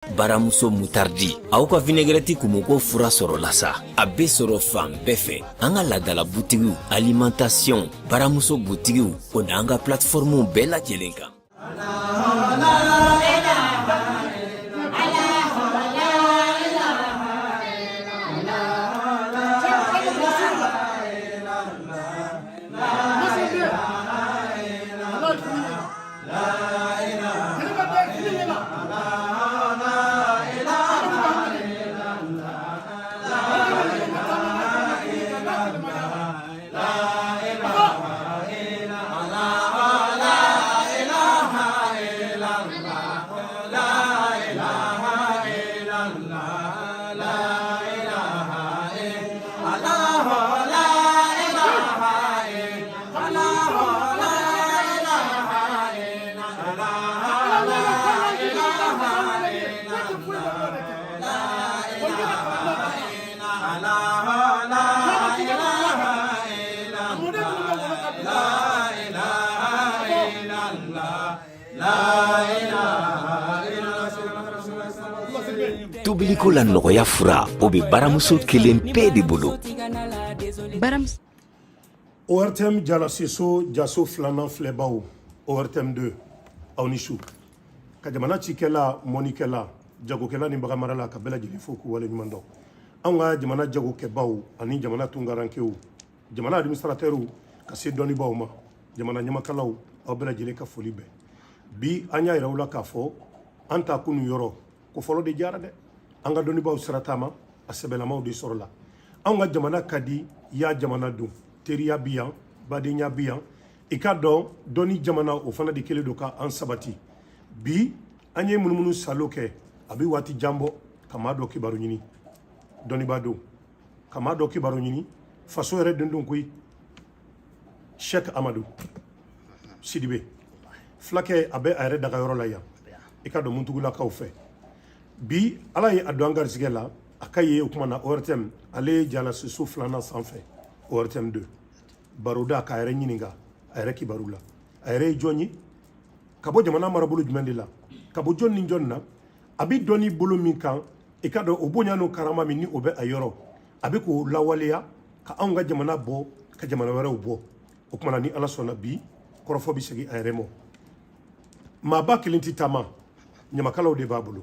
Baramuso mutardi aw ka vinaigrette kumuko fura sɔrɔ la sa a bɛ sɔrɔ fan bɛɛ fɛ an ka ladala butigiw alimentation Baramuso butigiw o n'an ka plateforme bɛɛ lajɛlen kan. Tobiliko la nɔgɔya fura o bɛ Baramuso kelen pe de bolo. ORTM Jalasiso Jaso filanan filɛbaw ORTM 2 aw ni su ka jamana cikɛla mɔnikɛla jagokɛla ni bagamarala ka bɛɛ lajɛlen fo k'u waleɲuman dɔn. Anw ka jamana jagokɛbaw ani jamana tungarankew jamana administratɛrw ka se dɔnnibaw ma jamana ɲamakalaw aw bɛɛ lajɛlen ka foli bɛɛ. Bi an y'a yira u la k'a fɔ an ta kunu yɔrɔ ko fɔlɔ de jara dɛ. An ka dɔnnibaw sira taama a sɛbɛlamaw de sɔrɔla. Anw ka jamana ka di y'a jamana dun teriya bi yan badenya bi yan i ka dɔn dɔnni jamana o fana de kelen don ka an sabati. Bi an ye munumunu salo kɛ a bɛ waati jan bɔ ka maa dɔ kibaru ɲini dɔnnibaa don ka maa dɔ kibaru ɲini faso yɛrɛ dundun koyi Sheikh Amadu Sidibe fulakɛ a bɛ a yɛrɛ dagayɔrɔ la yan i ka dɔn muntugulakaw fɛ. Bi ala ye a don an garisɛgɛ la a ka ye o kuma na ORTM ale ye Jalasiso filanan sanfɛ ORTM 2 baroda k'a yɛrɛ ɲininka a yɛrɛ kibaru la a yɛrɛ ye jɔn ye ka bɔ jamana marabolo jumɛn de la ka bɔ jɔn ni jɔn na a bɛ dɔnni bolo min kan i ka dɔn o bonya n'o karama min ni o bɛ a yɔrɔ a bɛ k'o lawaleya ka anw ka jamana bɔ ka jamana wɛrɛw bɔ o kuma na ni ala sɔnna bi kɔrɔfɔ bɛ segin a yɛrɛ ma maaba kelen tɛ taama ɲamakalaw de b'a bolo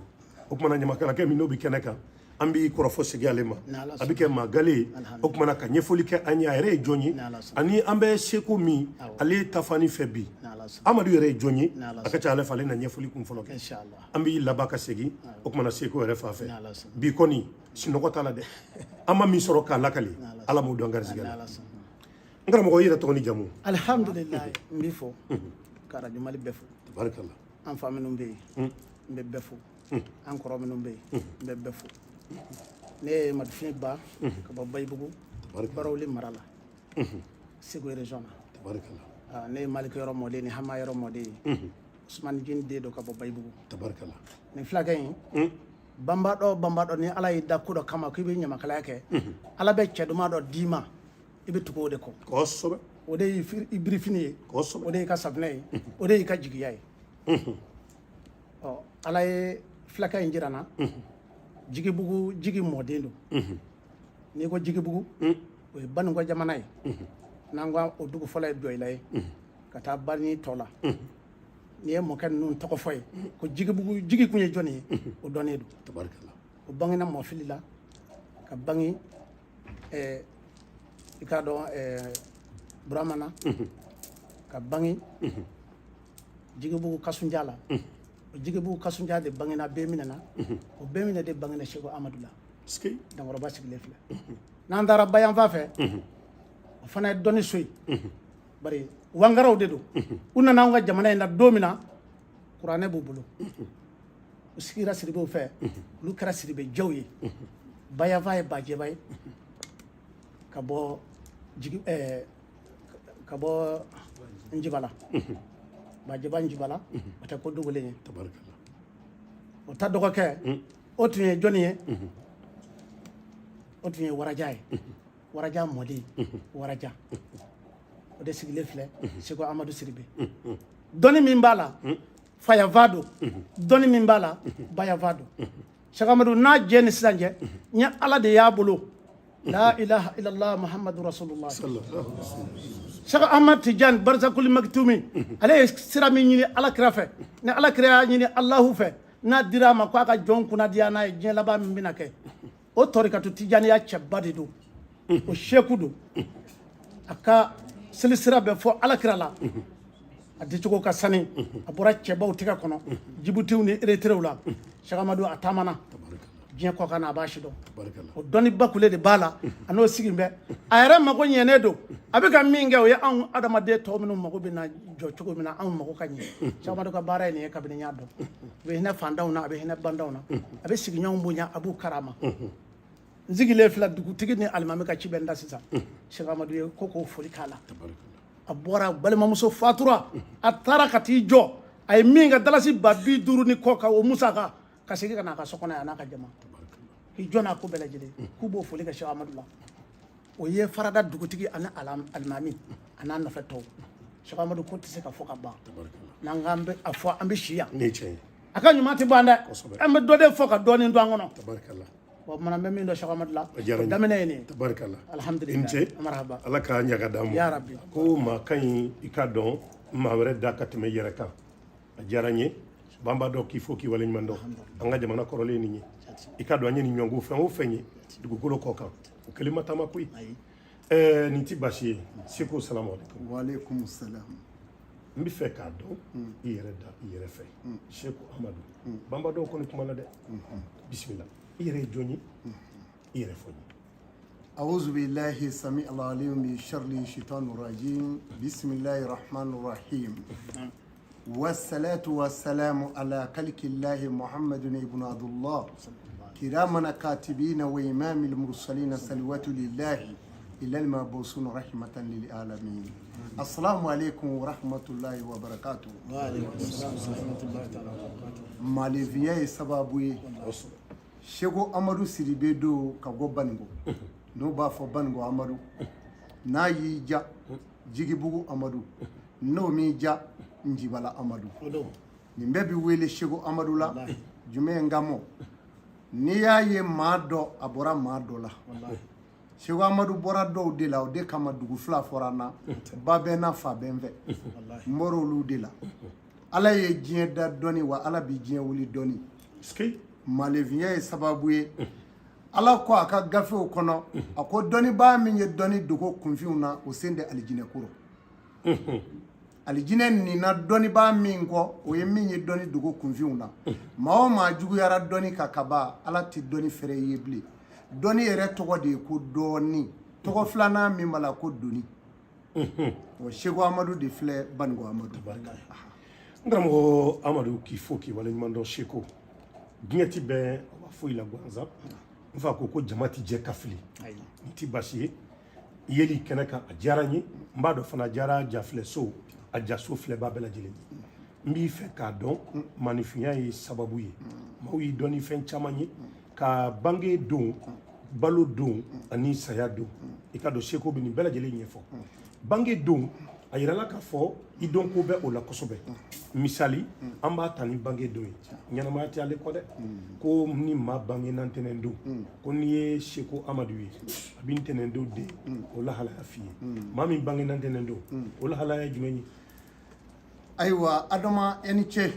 o kuma na ɲamakalakɛ min n'o bɛ kɛnɛ kan an b'i kɔrɔfɔ segin ale ma a bɛ kɛ maa gale ye o kuma na ka ɲɛfɔli kɛ an ye a yɛrɛ ye jɔn ye ani an bɛ seko min ale tafani fɛ bi Amadu yɛrɛ ye jɔn ye a ka ca ale fɛ ale na ɲɛfɔli kun fɔlɔ kɛ an b'i laban ka segin o kuma na seko yɛrɛ fan fɛ bi kɔni sinɔgɔ t'a la dɛ an ma min sɔrɔ k'a lakale ala m'o dɔn garisɛgɛ la n karamɔgɔ i yɛrɛ tɔgɔ ni jamu. Alhamdulilayi n b'i fɔ ka radio Mali bɛɛ fɔ tabarikala an fa minnu bɛ yen n bɛ bɛɛ fɔ an kɔrɔ minnu bɛ yen n bɛ bɛɛ fɔ ne ye Madufin Ba ka bɔ Bayibugu Barawuli mara la Segu région na ne ye Maliki yɔrɔ mɔden ni Hama yɔrɔ mɔden ye Usmani Jini den do ka bɔ Bayibugu nin fulakɛ in banbadɔ ni ala y'i da ko dɔ kama k'i bɛ ɲamakalaya kɛ ala bɛ cɛ duman dɔ d'i ma i bɛ tugu o de kɔ kosɛbɛ o de y'i birifini ye o de y'i ka safunɛ ye o de y'i ka jigiya ye ala ye fulakɛ in jira n na Jigibugu jigi mɔden don n'i ko Jigibugu o ye Banikɔ jamana ye n'an ko o dugu fɔlɔ ye Dɔyila ye ka taa Bani tɔ la n'i ye mɔkɛ ninnu tɔgɔ fɔ ye ko Jigibugu jigi kun ye jɔn ye o dɔnnen don o bangena Mɔfili la ka bange i k'a dɔn Buramana ka bange Jigibugu Kasunja la o Jigibugu Kasunja de bangena Bemina na o Bemina de bangena Sheikh Amadu la Dankɔrɔba sigilen filɛ n'an taara Bayanfa fɛ o fana ye dɔnni so ye bari wangaraw de don u nana anw ka jamana in na don min na kuranɛ b'u bolo u sigira siribew fɛ olu kɛra siribe jɛw ye Bayanfa ye Bajɛba ye ka bɔ Njibala Bajɛba Njibala o tɛ ko dogolen ye o ta dɔgɔkɛ o tun ye jɔnni ye o tun ye Waraja ye Waraja mɔden Waraja o de sigilen filɛ Seko Amadu Siribe dɔnni min b'a la fayava don dɔnni min b'a la bayava don Cheikh Amadou n'a jɛ ni sisan cɛ n ye ala de y'a bolo la ilaha illallah muhammadu rasulullah Cheikh Ahmad Tidiane Barzakul Maktumi ale ye sira min ɲini ala kira fɛ ni ala kira y'a ɲini Allahu fɛ n'a dira a ma k'a ka jɔn kunnadiya n'a ye diɲɛ laban min bɛna kɛ o tɔrikatu tijaniya cɛba de don o seku don a ka selisira bɛ fɔ ala kira la a dicogo ka sani a bɔra cɛbaw tɛgɛ kɔnɔ jibutiw ni ereterew la Cheikh Amadou a taamana diɲɛ kɔ kan na a b'a sidɔn o dɔnni bakule de b'a la a n'o sigi bɛ a yɛrɛ mago ɲɛnen don a bɛ ka min kɛ o ye anw adamaden tɔw minnu mago bɛ na jɔ cogo min na anw mago ka ɲɛ Cheikh Amadou ka baara ye nin ye kabini n y'a dɔn a bɛ hinɛ fantanw na a bɛ hinɛ bantanw na a bɛ sigiɲɔgɔnw bonya a b'u karama n sigilen filɛ dugutigi ni alimami ka ci bɛ n da sisan Cheikh Amadou ye ko k'o foli k'a la a bɔra balimamuso fatura a taara ka t'i jɔ a ye min ka dalasi 50 ni kɔ ka o musaka ka segin ka na a ka so kɔnɔ yan n'a ka jama k'i jɔ n'a ko bɛɛ lajɛlen k'u b'o foli kɛ Cheikh Amadou la o ye farada dugutigi ani alimami a n'a nɔfɛ tɔw Cheikh Amadou ko tɛ se ka fɔ ka ban n'an k'an bɛ a fɔ an bɛ si yan a ka ɲuman tɛ ban dɛ an bɛ dɔ de fɔ ka dɔɔnin to an kɔnɔ bon mana bɛ min dɔn Cheikh Amadou la daminɛ ye nin tabarikala alhamdulilayi marhaba ala ka ɲaga d'an ya ma rabbi ko maa ka ɲi i ka dɔn maa wɛrɛ da ka tɛmɛ i yɛrɛ kan a diyara n ye b'an b'a dɔn k'i fo k'i waleɲuman dɔn an ka jamana kɔrɔlen nin ye i ka dɔn an ye nin ɲɔngɔn fɛn o fɛn ye dugukolo kɔ kan o kelen ma taama koyi nin ti baasi ye Seko salamu alaikum Waalaikum salam. n bɛ fɛ k'a dɔn i yɛrɛ da i yɛrɛ fɛ Seko Amadu b'an b'a dɔn kɔni kuma la dɛ bisimila i yɛrɛ ye jɔn ye i yɛrɛ fɔ n ye أعوذ بالله السميع العليم من شر الشيطان الرجيم بسم الله الرحمن الرحيم والصلاة والسلام على خلق الله محمد بن عبد الله كرامنا كاتبين وإمام المرسلين صلوات لله إلى المبعوثين رحمة للعالمين السلام عليكم ورحمة الله وبركاته وعليكم السلام ورحمة الله تعالى وبركاته مالفيا سبابوي Seko Amadou Sidibé do ka bɔ Baningo n'o b'a fɔ Baningo Amadou n'a y'i ja Jigibugu Amadou n'o m'i ja Njibala Amadou nin bɛɛ bi wele Seko Amadou la jumɛn n gamɔ n'i y'a ye maa dɔ a bɔra maa dɔ la Seko Amadou bɔra dɔw de la o de kama dugu fila fɔra n na ba bɛ n na fa bɛ n fɛ n bɔra olu de la Ala ye diɲɛ da dɔɔni wa Ala bi diɲɛ wuli dɔɔni Maleviya ye sababu ye ala ko a ka gafew kɔnɔ a ko dɔnnibaa min ye dɔnni dogo kunfinw na o sen de alijinɛ koro alijinɛ nina dɔnnibaa min kɔ o ye min ye dɔnni dogo kunfinw na maa o maa juguyara dɔnni ka kaba ala ti dɔnni fɛrɛ ye bilen dɔnni yɛrɛ tɔgɔ de ye ko dɔɔni tɔgɔ filanan min b'a la ko doni o Seko Amadu de filɛ Baningo Amadu n karamɔgɔ Amadu k'i fo k'i waleɲuman dɔn Seko diɲɛ ti bɛn a b'a fɔ i la gansan n fa ko jama ti jɛ ka fili nin ti baasi ye i yeli kɛnɛ kan a diyara n ye n b'a dɔn fana a diyara jafilɛso a jaso filɛbaa bɛɛ lajɛlen ye n b'i fɛ k'a dɔn maanifinya ye sababu ye maaw y'i dɔn ni fɛn caman ye ka bange don balo don ani saya don i ka dɔn Seko bɛ nin bɛɛ lajɛlen ɲɛfɔ bange don a yirala k'a fɔ i dɔn ko bɛ o la kosɛbɛ misali an b'a ta ni bange don ye ɲɛnamaya tɛ ale kɔ dɛ ko ni maa bange na ntɛnɛn don ko n'i ye Seko Amadu ye a bɛ ntɛnɛn don den o lahalaya f'i ye maa min bange na ntɛnɛn don o lahalaya ye jumɛn ye ayiwa Adama e ni ce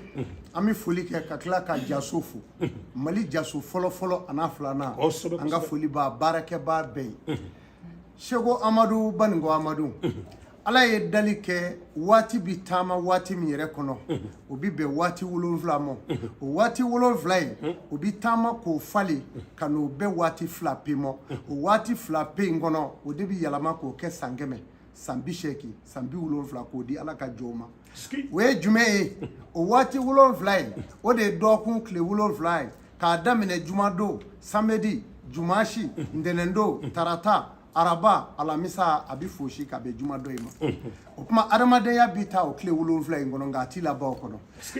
an bɛ foli kɛ ka tila ka jaso fo Mali jaso fɔlɔfɔlɔ a n'a filanan an ka foli b'a baarakɛbaa bɛɛ ye Seko Amadu Baningo Amadu Ala ye dali kɛ waati bi taama waati min yɛrɛ kɔnɔ o bi bɛn waati 7 ma o waati 7 ye o bi taama k'o fali ka n'o bɛɛ waati 2 pe ma o waati 2 pe in kɔnɔ o de bi yɛlɛma k'o kɛ san 100 san 80 san 70 k'o di Ala ka jɔnw ma o ye jumɛn ye o waati 7 ye o de ye dɔgɔkun tile 7 ye k'a daminɛ jumadon samedi jumasi ntɛnɛndon tarata araba alamisa a bɛ fosi ka bɛn jumadon in ma o kuma adamadenya bi taa o tile 7 in kɔnɔ nka a t'i labɔ o kɔnɔ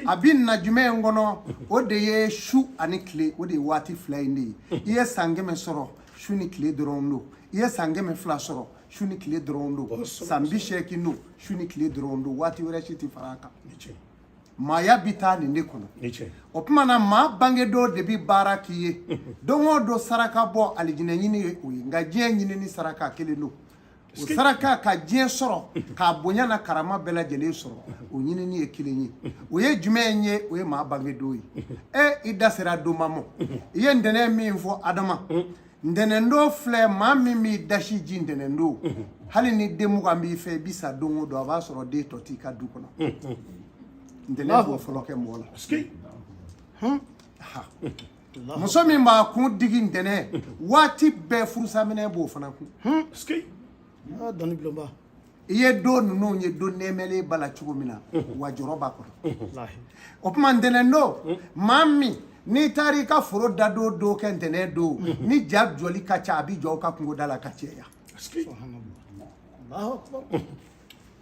a bi na jumɛn in kɔnɔ o de ye su ani tile o de ye waati 2 in de ye i ye san 100 sɔrɔ su ni tile dɔrɔn don i ye san 100 sɔrɔ su ni tile dɔrɔn don san 80 don su ni tile dɔrɔn don waati wɛrɛ si tɛ fara a kan maaya bi taa nin de kɔnɔ ni tiɲɛ o tuma na maa bangedo de bi baara k'i ye don o don saraka bɔ alijinɛ ɲini ye o ye nka diɲɛ ɲini ni saraka kelen don o saraka ka diɲɛ sɔrɔ k'a bonya na karama bɛɛ lajɛlen sɔrɔ o ɲinini ye kelen ye o ye jumɛn ye o ye maa bangedo ye i da sera don ma mɔ i ye ntɛnɛn min fɔ adama ntɛnɛndo filɛ maa min b'i dasi ji ntɛnɛndo hali ni den mugan b'i fɛ i bi sa don o don a b'a sɔrɔ den tɔ t'i ka du kɔnɔ ntɛnɛn b'o fɔlɔ kɛ mɔgɔ la muso min b'a kun digi ntɛnɛn waati bɛɛ furusaminɛ b'o fana kun dɔnni bulonba i ye don ninnu ye don nɛɛmɛlen ba la cogo min na wa jɔrɔ b'a kɔnɔ o tuma ntɛnɛndo maa min n'i taara i ka foro da don kɛ ntɛnɛn don ni ja jɔli ka ca a bi jɔ ka kungo da la ka cɛya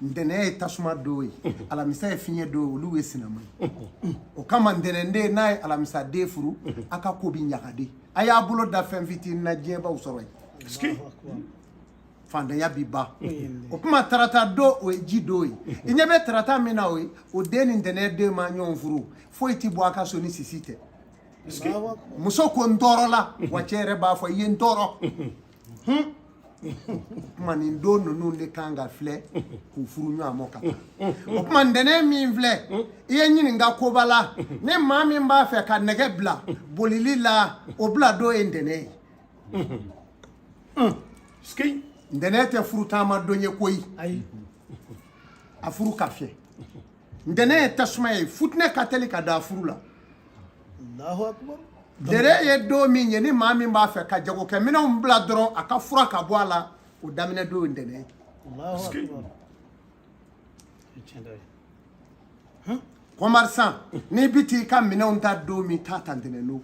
ntɛnɛn ye tasuma don ye alamisa ye fiɲɛ don olu ye sinama ye o kama ntɛnɛnden n'a ye alamisaden furu a ka ko bi ɲagade a y'a bolo da fɛn fitinin na diɲɛbaw sɔrɔ ye fantanya bi ban o kuma tarata don o ye ji don ye i ɲɛ bɛ tarata min na o ye o den ni ntɛnɛn den ma ɲɔgɔn furu foyi ti bɔ a ka so ni sisi tɛ muso ko n tɔɔrɔla wa cɛ yɛrɛ b'a fɔ i ye n tɔɔrɔ kuma nin don ninnu de kan ka filɛ k'u furu ɲɔgɔn ma ka taa o kuma ntɛnɛn min filɛ i ye ɲininka koba la ni maa min b'a fɛ ka nɛgɛ bila bolili la o bila don ye ntɛnɛn ye ntɛnɛn tɛ furu taama don ye koyi a furu ka fiyɛ ntɛnɛn ye tasuma ye futinɛ ka teli ka da furu la dere ye don min ye ni maa min b'a fɛ ka jagokɛminɛnw bila dɔrɔn a ka fura ka bɔ a la o daminɛ don ye ntɛnɛn ye kɔmarisan n'i bi t'i ka minɛnw ta don min t'a ta ntɛnɛn don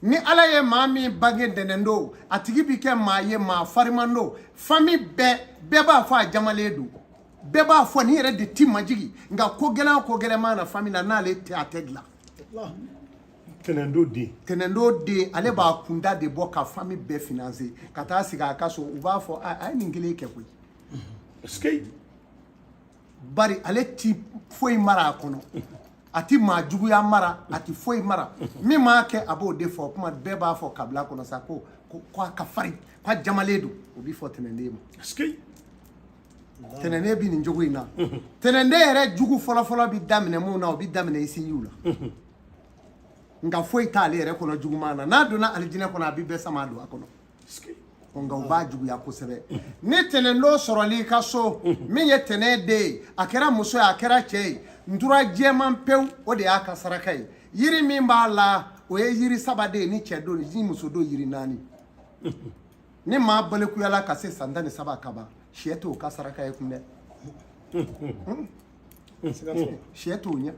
ni ala ye maa min bange ntɛnɛn don a tigi bi kɛ maa ye maa fariman don fami bɛɛ b'a fɔ a jamalen don bɛɛ b'a fɔ nin yɛrɛ de ti majigi nka ko gɛlɛn mana na fami na n'ale tɛ a tɛ dilan tɛnɛndo den ale b'a kunda de bɔ ka fami bɛɛ financer ka taa sigi a ka so u b'a fɔ a ye nin kelen kɛ koyi bari ale ti foyi mara a kɔnɔ a ti maa juguya mara a ti foyi mara min m'a kɛ a b'o de fɔ kuma bɛɛ b'a fɔ kabila kɔnɔ sa ko a ka farin k'a jamalen don o bi fɔ tɛnɛnden ma tɛnɛnden bi nin cogo in na tɛnɛnden yɛrɛ jugu fɔlɔfɔlɔ bi daminɛ mun na o bi daminɛ isinjiw la nka foyi t'ale yɛrɛ kɔnɔ juguman na n'a donna alijinɛ kɔnɔ a bi bɛɛ sama don a kɔnɔ nka u b'a juguya kosɛbɛ ni tɛnɛndo sɔrɔli ka so min ye tɛnɛn den ye a kɛra muso ye a kɛra cɛ ye ntura jɛman pewu o de y'a ka saraka ye yiri min b'a la o ye yiri saba de ye ni cɛ don ni muso don yiri naani ni maa balikuyala ka se san 17 ka ban sɛ t'o ka saraka ye kun dɛ sɛ t'o ɲɛ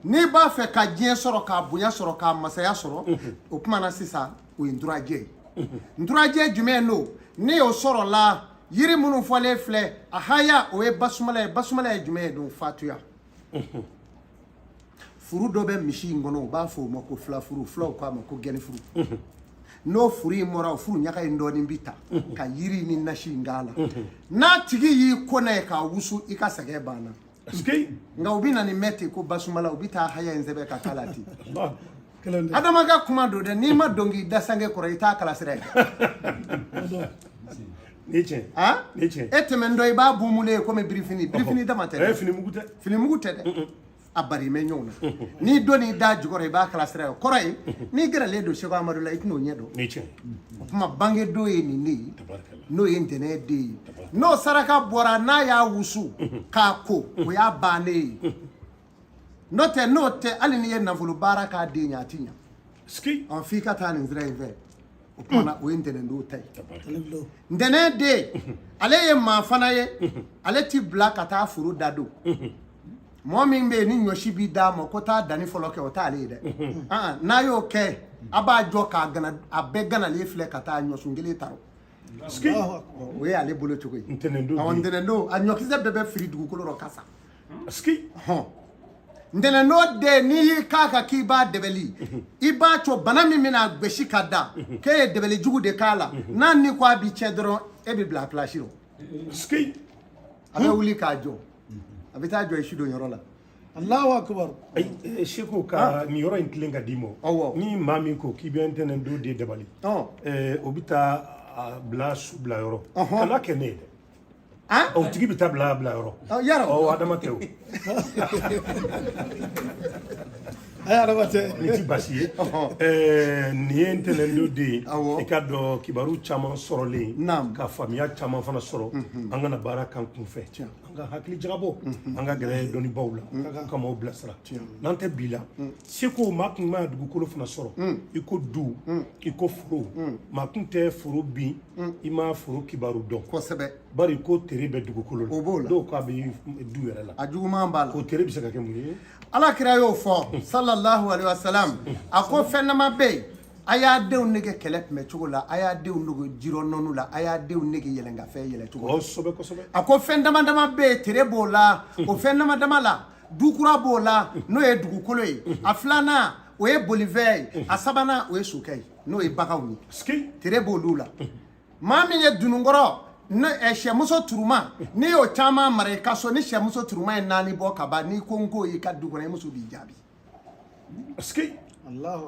n'i b'a fɛ ka diɲɛ sɔrɔ k'a bonya sɔrɔ k'a masaya sɔrɔ o kuma na sisan o ye nturajɛ ye nturajɛ jumɛn don ni y'o sɔrɔ la yiri minnu fɔlen filɛ a haya o ye basumala ye basumala ye jumɛn ye don fatuya furu dɔ bɛ misi in kɔnɔ u b'a fɔ o ma ko filafuru filaw k'a ma ko gɛnifuru n'o furu in mɔra o furu ɲaga in dɔɔnin bi ta ka yiri ni nasi in k'a la n'a tigi y'i kɔnɔ ye k'a wusu i ka sɛgɛn banna nka u bɛ na nin mɛn ten ko basumala u bɛ taa haya in sɛbɛn ka k'a la ten adama ka kuma don dɛ n'i ma dɔn k'i da sange kɔrɔ i t'a kalasira ye e tɛmɛntɔ i b'a bumule ye komi birifini dama tɛ finimugu tɛ dɛ a bari mɛ ɲɔgɔn na n'i don n'i da jukɔrɔ i b'a kalasira ye kɔrɔ ye n'i gɛrɛlen don Seko Amadu la i tɛn'o ɲɛ dɔn o tuma bangedo ye nin de ye n'o ye ntɛnɛn den ye n'o saraka bɔra n'a y'a wusu k'a ko o y'a bannen ye n'o tɛ hali n'i ye nafolo baara k'a den ɲɛ a ti ɲɛ f'i ka taa nin sira in fɛ o kumana o ye ntɛnɛndon ta ye ntɛnɛn den ale ye maa fana ye ale ti bila ka taa foro da don mɔgɔ min bɛ yen ni ɲɔsi b'i d'a ma ko taa danni fɔlɔ kɛ o t'ale ye dɛ n'a y'o kɛ a b'a jɔ k'a gana a bɛɛ ganalen filɛ ka taa ɲɔsun kelen ta o ye ale bolo cogo ye ntɛnɛndon a ɲɔkisɛ bɛɛ bɛ firi dugukolo rɔ kasa ntɛnɛndon den n'i y'i k'a kan k'i b'a dɛbɛli i b'a co bana min bɛna gosi ka da k'e ye dɛbɛli jugu de k'a la n'a ni ko a b'i tiɲɛ dɔrɔn e bɛ bila a pilasi rɔ a a bɛ wuli k'a jɔ a bɛ taa jɔ su dɔ yɔrɔ la Allahu akbar Seko ka ni yɔrɔ in tilen ka d'i ma ni maa min ko k'i bɛ ntɛnɛn don de dabali o bɛ taa bila su bila yɔrɔ kana kɛ ne ye dɛ o tigi bɛ taa bila yɔrɔ adama tɛ o ni ti basi ye nin ye ntɛnɛn don de ye i ka dɔn kibaru caman sɔrɔlen ka faamuya caman fana sɔrɔ an kana baara kan kun fɛ an ka hakili jagabɔ an ka gɛrɛ dɔnnibaw la ka maaw bilasira n'an tɛ bi la Seko maa kun ma dugukolo fana sɔrɔ i ko du i ko foro maa kun tɛ foro bin i ma foro kibaru dɔn kosɛbɛ bari ko tere bɛ dugukolo la o b'o la dɔw k'a bɛ du yɛrɛ la a juguman b'a la o tere bɛ se ka kɛ mun ye ala kira y'o fɔ sallallahu alaihi wasallam a ko fɛn dama bɛ yen a y'a denw nege kɛlɛ tun bɛ cogo la a y'a denw nege jirɔ nɔnɔ la a y'a denw nege yɛlɛngafɛ yɛlɛ cogo la kosɛbɛ a ko fɛn dama dama bɛ yen tere b'o la o fɛn dama dama la dukura b'o la n'o ye dugukolo ye a filanan o ye bolifɛn ye a sabanan o ye sokɛ ye n'o ye baganw ye tere b'olu la maa min ye dununkɔrɔ sɛmuso turuma n'i y'o caman mara i ka so ni sɛmuso turuma ye 4 bɔ ka ban n'i ko n ko i ka du kɔnɔ i muso b'i jaabi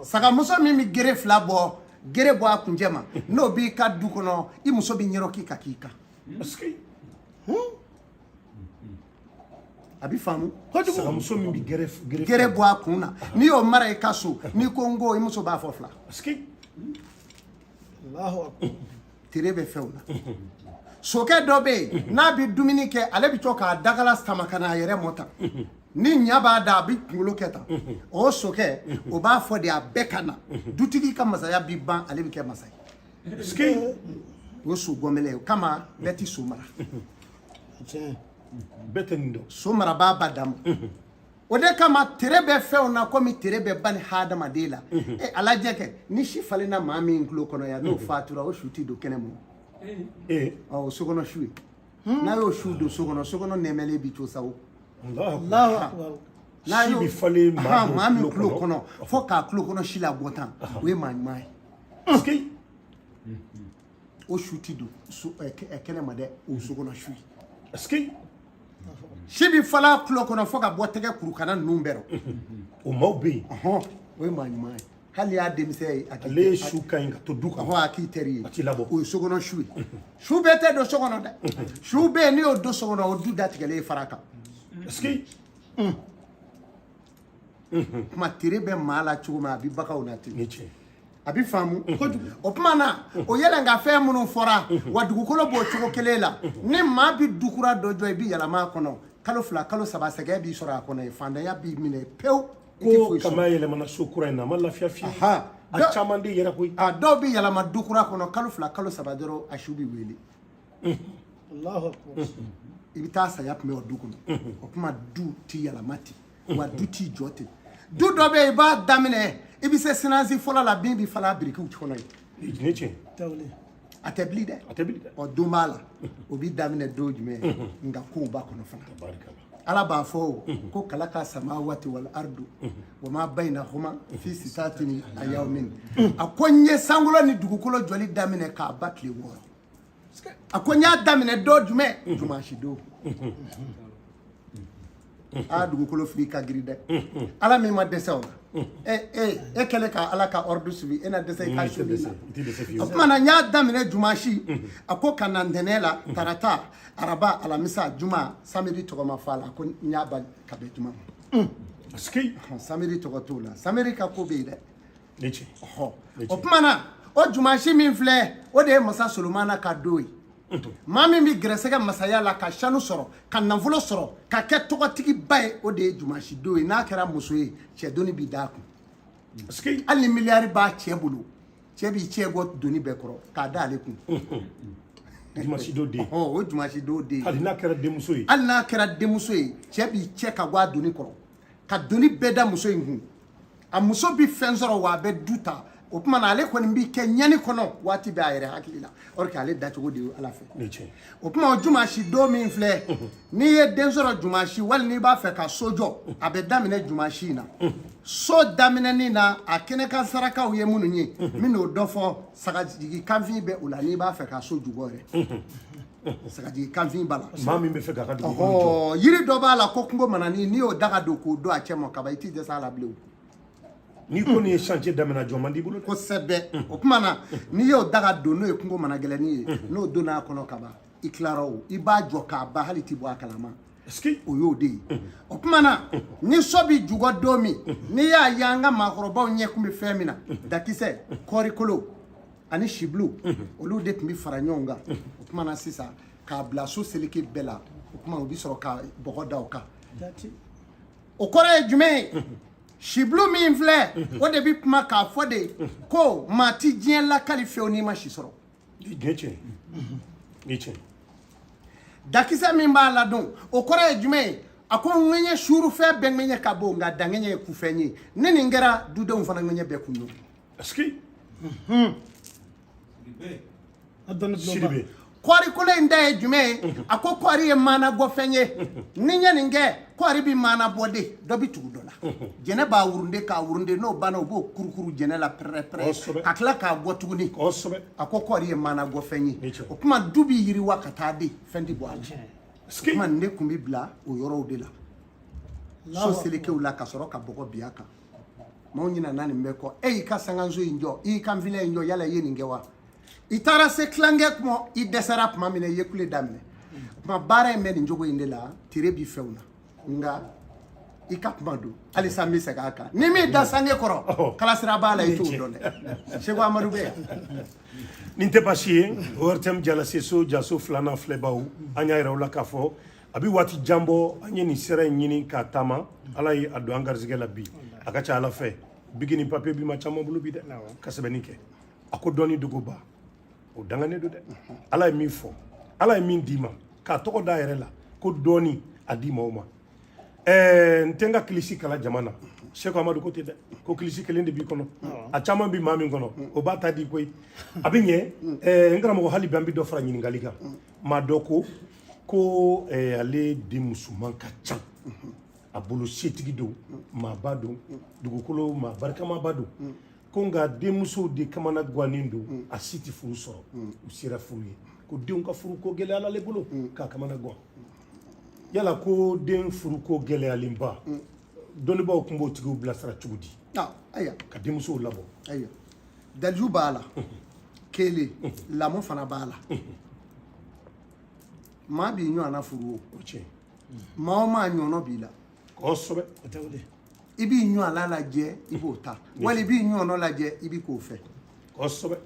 sagamuso min bɛ gere 2 bɔ gere bɔ a kuncɛ ma n'o b'i ka du kɔnɔ i muso bɛ ɲɛrɔ ka k'i kan a bɛ faamu sagamuso min bɛ gere bɔ a kun na n'i y'o mara i ka so n'i ko n ko i muso b'a fɔ 2 tere bɛ fɛnw na sokɛ dɔ bɛ yen n'a bɛ dumuni kɛ ale bɛ to k'a dagala sama ka n'a yɛrɛ mɔ tan ni ɲa b'a da a bɛ kunkolo kɛ tan o sokɛ o b'a fɔ de a bɛɛ ka na dutigi ka masaya bɛ ban ale bɛ kɛ masa ye o so gɔnbɛlɛ ye o kama bɛɛ tɛ so mara bɛɛ tɛ nin dɔn so mara b'a ba dama o de kama tere bɛ fɛnw na komi tere bɛ ba ni hadamaden la a lajɛ kɛ ni si falenna maa min tulo kɔnɔ yan n'o fatura o su tɛ don kɛnɛ ma o sokɔnɔ su ye n'a y'o su don so kɔnɔ nɛmɛlen bɛ to sa o n'a y'o falen maa min tulo kɔnɔ fo k'a tulo kɔnɔ si la bɔ tan o ye maa ɲuman ye o su tɛ don kɛnɛ ma dɛ o sokɔnɔ su ye si bɛ fala tulo kɔnɔ fo ka bɔ tɛgɛ kurukana ninnu bɛɛ rɔ o maaw bɛ yen o ye maa ɲuman ye hali y'a denmisɛn ye ale ye su ka ɲi ka to du kan a k'i teri ye a t'i labɔ o ye sokɔnɔ su ye su bɛɛ tɛ don so kɔnɔ dɛ su bɛ yen n'i y'o don so kɔnɔ o du datigɛlen fara kan kuma tere bɛ maa la cogo min a bɛ baganw na ten a bɛ faamu o tuma na o yɛlɛngafɛn minnu fɔra wa dugukolo b'o cogo kelen la ni maa bɛ dukura dɔ jɔ i bɛ yɛlɛma a kɔnɔ kalo 2 kalo 3 sɛgɛn b'i sɔrɔ a kɔnɔ ye fantanya b'i minɛ pewu ko kama yɛlɛmana so kura in na a ma lafiya fiyewu a caman de yɛrɛ koyi a dɔw bɛ yɛlɛma dukura kɔnɔ kalo 2 kalo 3 dɔrɔn a su bɛ wele i bɛ taa saya tun bɛ o du kɔnɔ o tuma du tɛ yɛlɛma ten wa du t'i jɔ ten du dɔ bɛ yen i b'a daminɛ i bɛ se sinansi fɔlɔ la bin bɛ fala birikiw kɔnɔ ye a tɛ bili dɛ ɔ don b'a la o bɛ daminɛ don jumɛn nka kow b'a kɔnɔ fana ala b'a fɔ ko kala ka sama waati wal ardu wa ma bainahuma fi sitatin ayamin a ko n ye sankolo ni dugukolo jɔli daminɛ k'a ba tile 6 a ko n y'a daminɛ don jumɛn jumansi don dugukolo fili ka giri dɛ ala min ma dɛsɛ o la e kɛlen ka ala ka ordre suivi e na dɛsɛ i ka suivi la o tuma na n y'a daminɛ jumansi a ko ka na ntɛnɛn la tarata araba alamisa juma samedi tɔgɔ ma fɔ a la ko n y'a bali ka bɛn juma ma samedi tɔgɔ t'o la samedi ka ko bɛ yen dɛ o tuma na o jumansi min filɛ o de ye masa solomana ka don ye maa min bɛ gɛrɛsɛgɛ masaya la ka sanu sɔrɔ ka nafolo sɔrɔ ka kɛ tɔgɔtigiba ye o de ye jumansi don ye n'a kɛra muso ye cɛ doni b'i d'a kun hali ni miliyari b'a cɛ bolo cɛ b'i cɛ bɔ doni bɛɛ kɔrɔ k'a da ale kun jumansi don den o jumansi don den hali n'a kɛra denmuso ye hali n'a kɛra denmuso ye cɛ b'i cɛ ka bɔ a doni kɔrɔ ka doni bɛɛ da muso in kun a muso bɛ fɛn sɔrɔ wa a bɛ du ta o tuma na ale kɔni b'i kɛ ɲani kɔnɔ waati bɛ a yɛrɛ hakili la or que ale dacogo de ye ala fɛ o tuma o jumansi don min filɛ n'i ye den sɔrɔ jumansi wali n'i b'a fɛ ka so jɔ a bɛ daminɛ jumansi in na so daminɛnin na a kɛnɛkan sarakaw ye minnu ye min n'o dɔ fɔ sagajigi kanfin bɛ o la n'i b'a fɛ ka so jubɔ yɛrɛ sagajigi kanfin b'a la maa min bɛ fɛ k'a ka dugukolo jɔ ɔhɔ yiri dɔ b'a la ko kungo manani n'i y'o daga don k'o don a cɛ ma kaba i t'i dɛsɛ a la bilen n'i ko nin ye chantier daminɛ jɔ man di bolo dɛ kosɛbɛ o tuma na n'i y'o daga don n'o ye kungo mana gɛlɛnni ye n'o donna a kɔnɔ kaba i tilara o i b'a jɔ k'a ban hali t'i bɔ a kalama o y'o de ye o tuma na ni so bɛ jugɔ don min n'i y'a ye an ka maakɔrɔbaw ɲɛ kun bɛ fɛn min na dakisɛ kɔɔrikolo ani sibulu olu de tun bɛ fara ɲɔgɔn kan o tuma na sisan k'a bila so seleke bɛɛ la o tuma u bɛ sɔrɔ ka bɔgɔ da o kan o kɔrɔ ye jumɛn ye sibulu min filɛ o de bɛ kuma k'a fɔ de ko maa ti diɲɛ lakali fewu n'i ma si sɔrɔ dakisɛ min b'a ladon o kɔrɔ ye jumɛn ye a ko ŋɛɲɛ suurufɛn bɛɛ ŋɛɲɛ ka bon nka daŋɛɲɛ ye kufɛn ye ni nin kɛra dudenw fana ŋɛɲɛ bɛɛ kun don Sidibe kɔɔri kolo in da ye jumɛn ye a ko kɔɔri ye maana bɔfɛn ye ni ɲɛ nin kɛ kɔɔri bɛ maana bɔ de dɔ bɛ tugu dɔ la jɛnɛ b'a wurunde k'a wurunde n'o banna o b'o kurukuru jɛnɛ la pɛrɛ ka tila k'a bɔ tuguni a ko kɔɔri ye maana bɔfɛn ye o tuma du bɛ yiriwa ka taa de fɛn tɛ bɔ a la o tuma nin de tun bɛ bila o yɔrɔw de la so selekew la ka sɔrɔ ka bɔgɔ bin a kan maaw ɲinɛna nin bɛɛ kɔ e y'i ka sanganso in jɔ i y'i ka nfilɛ in jɔ yala i ye nin kɛ wa i taara se tilankɛ kuma i dɛsɛra tuma min na i ye kule daminɛ kuma baara in bɛ nin cogo in de la tere b'i fɛnw na nka i ka kuma don halisa n bɛ segin a kan ni min da sange kɔrɔ kalasira b'a la i t'o dɔn dɛ Seko Amadu bɛ yan nin tɛ baasi ye ORTM Jalaseso Jaso filanan filɛbaw an y'a yira u la k'a fɔ a bɛ waati jan bɔ an ye nin sira in ɲini k'a taama ala ye a don an garisɛgɛ la bi a ka ca ala fɛ bigi ni papiye bi ma caman bolo bi dɛ ka sɛbɛnni kɛ a ko dɔnni dogoba o danganen don dɛ ala ye min fɔ ala ye min d'i ma k'a tɔgɔ da yɛrɛ la ko dɔɔni a di maaw ma n tɛ n ka kilisi kala jama na Seko Amadu ko ten dɛ ko kilisi kelen de b'i kɔnɔ a caman bi maa min kɔnɔ o b'a ta di koyi a bɛ ɲɛ n karamɔgɔ hali bi an bɛ dɔ fara ɲininkali kan maa dɔ ko ale den musoman ka ca a bolo setigi don maaba don dugukolo maa barikamaaba don ko nka denmusow de kamana gannen don a si tɛ furu sɔrɔ u sera furu ye ko denw ka furu ko gɛlɛyala ale bolo k'a kamana gan yala ko den furu ko gɛlɛyalenba dɔnnibaaw tun b'o tigiw bilasira cogo di ka denmusow labɔ ayiwa daliju b'a la kelen lamɔ fana b'a la maa b'i ɲɔgɔnna furu o maa o maa ɲɔgɔnna b'i la kosɛbɛ i b'i ɲɔgɔnna lajɛ i b'o ta wali i b'i ɲɔgɔnna lajɛ i b'i k'o fɛ kosɛbɛ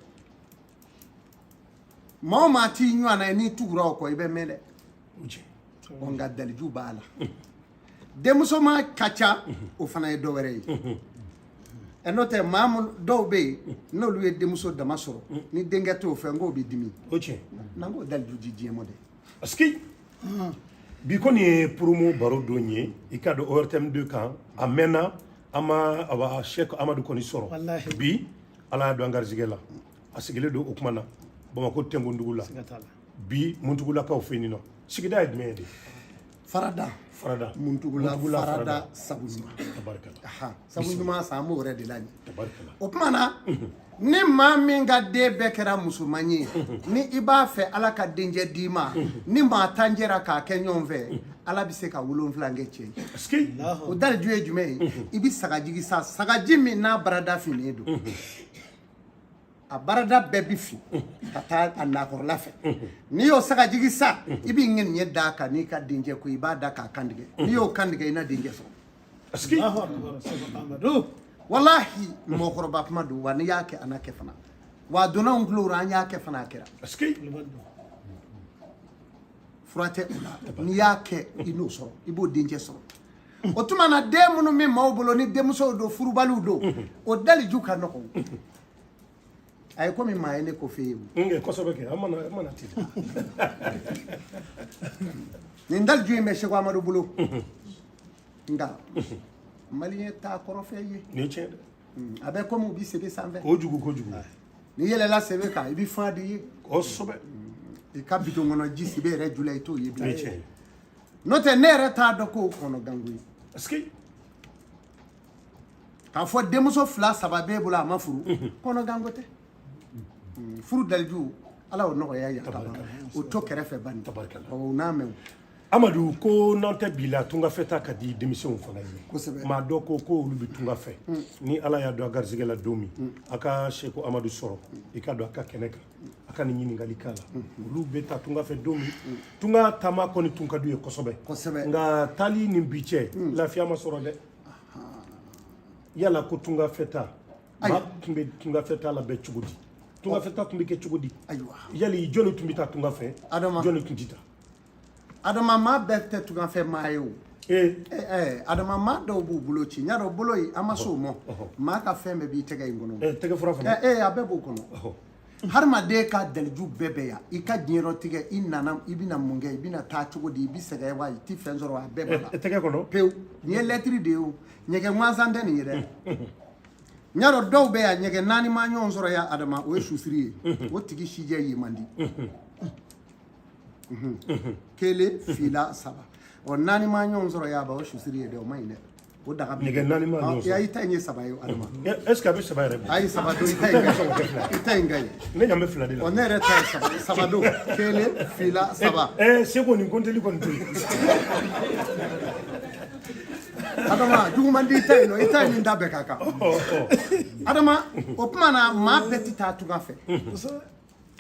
maa o maa t'i ɲɔgɔnna ye n'i tugura o kɔ i bɛ mɛn dɛ nka daliju b'a la denmuso ma ka ca o fana ye dɔ wɛrɛ ye n'o tɛ maa dɔw bɛ yen n'olu ye denmuso dama sɔrɔ ni denkɛ t'o fɛ n k'o bɛ dimi n'an k'o daliju di diɲɛ ma dɛ parce que bi ko nin ye promo baro don ye i ka don ORTM 2 kan a mɛnna an ma Seko Amadu kɔni sɔrɔ bi ala y'a don an garisɛgɛ la a sigilen don o kuma na Bamakɔ Tɛnkundugu la bi Muntugulakaw fɛ yen nɔ sigida ye jumɛn ye de Farada Muntugula Farada Sabuɲuma Sabuɲuma sa an b'o yɛrɛ de la o kuma na ni maa min ka den bɛɛ kɛra musoman ye ni i b'a fɛ ala ka denkɛ d'i ma ni maa tan jɛra k'a kɛ ɲɔgɔn fɛ ala bɛ se ka 7 kɛ cɛ ye o daliju ye jumɛn ye i bɛ sagajigi sa sagaji min n'a barada finnen don a barada bɛɛ bɛ fin ka taa a nakɔrɔla fɛ n'i y'o sagajigi sa i bɛ ŋɛniɲɛ da kan n'i ka denkɛ ko i b'a da k'a kantigɛ n'i y'o kantigɛ i na denkɛ sɔrɔ walahi mɔgɔkɔrɔba kuma don wa n'i y'a kɛ an na kɛ fana wa donna anw tulo an y'a kɛ fana a kɛra fura tɛ o la n'i y'a kɛ i n'o sɔrɔ i b'o denkɛ sɔrɔ o tuma na den minnu bɛ maaw bolo ni denmusow don furubaliw don o daliju ka nɔgɔn a ye komi maa ye ne ko f'e ye kosɛbɛ kɛ an mana ten nin daliju in bɛ Seko Amadu bolo nka maliyɛn t'a kɔrɔfɛ ye nin tiɲɛ dɛ a bɛ komi u bɛ sebe sanfɛ kojugu n'i yɛlɛla sebe kan i bɛ fan di ye kosɛbɛ i ka bidon kɔnɔ ji sebe yɛrɛ jula i t'o ye bilen n'o tɛ ne yɛrɛ t'a dɔn k'o kɔnɔ gango ye k'a fɔ denmuso 2 3 b'e bolo a ma furu kɔnɔ gango tɛ furu daliju ala o nɔgɔya yata o to kɛrɛfɛ bani o n'a mɛn Amadou ko n'an tɛ bi la tunga fɛ ta ka di denmisɛnw fana ye kosɛbɛ maa dɔ ko olu bɛ tunga fɛ ni ala y'a dɔn a garisɛgɛ la don min a ka Seko Amadu sɔrɔ i ka dɔn a ka kɛnɛ kan a ka nin ɲininkali k'a la olu bɛ taa tunga fɛ don min tunga taama kɔni tun ka d'u ye kosɛbɛ nka taali ni bi cɛ lafiya ma sɔrɔ dɛ yala ko tunga fɛ ta maa tun bɛ tunga fɛ ta labɛn cogo di tunga fɛ ta tun bɛ kɛ cogo di yali jɔnni tun bɛ taa tunga fɛ jɔnni tun tɛ taa adama maa bɛɛ tɛ tunga fɛ maa ye o adama maa dɔw b'u bolo ci ɲa dɔn bolo in an ma s'o mɔ maa ka fɛn bɛɛ b'i tɛgɛ in kɔnɔ tɛgɛ fura fana a bɛɛ b'o kɔnɔ hadamaden ka daliju bɛɛ bɛ yan i ka diɲɛlatigɛ i nana i bɛna mun kɛ i bɛna taa cogo di i bɛ sɛgɛn wa i tɛ fɛn sɔrɔ a bɛɛ b'a la tɛgɛ kɔnɔ pewu nin ye lɛtiri de ye o ɲɛgɛn gansan tɛ nin ye dɛ ɲa dɔn dɔw bɛ yan ɲɛgɛn naani ma ɲɔgɔn sɔrɔ yan adama o ye susiri ye o tigi sijɛ ye man di kelen fila saba o naani ma ɲɔgɔn sɔrɔ yan o susiri ye dɛ o ma ɲi dɛ o daga ɲɛgɛn naani ma ɲɔgɔn sɔrɔ i ta in ye saba ye adama est ce que a bɛ saba yɛrɛ bɔ ayi saba don i ta in ka ɲi ne ɲa bɛ fila de la ne yɛrɛ ta ye saba don kelen fila saba Seko nin kɔnteli kɔni to yen adama juguman di i ta in nɔ i ta in nin da bɛɛ ka kan adama o tuma na maa bɛɛ tɛ taa tunga fɛ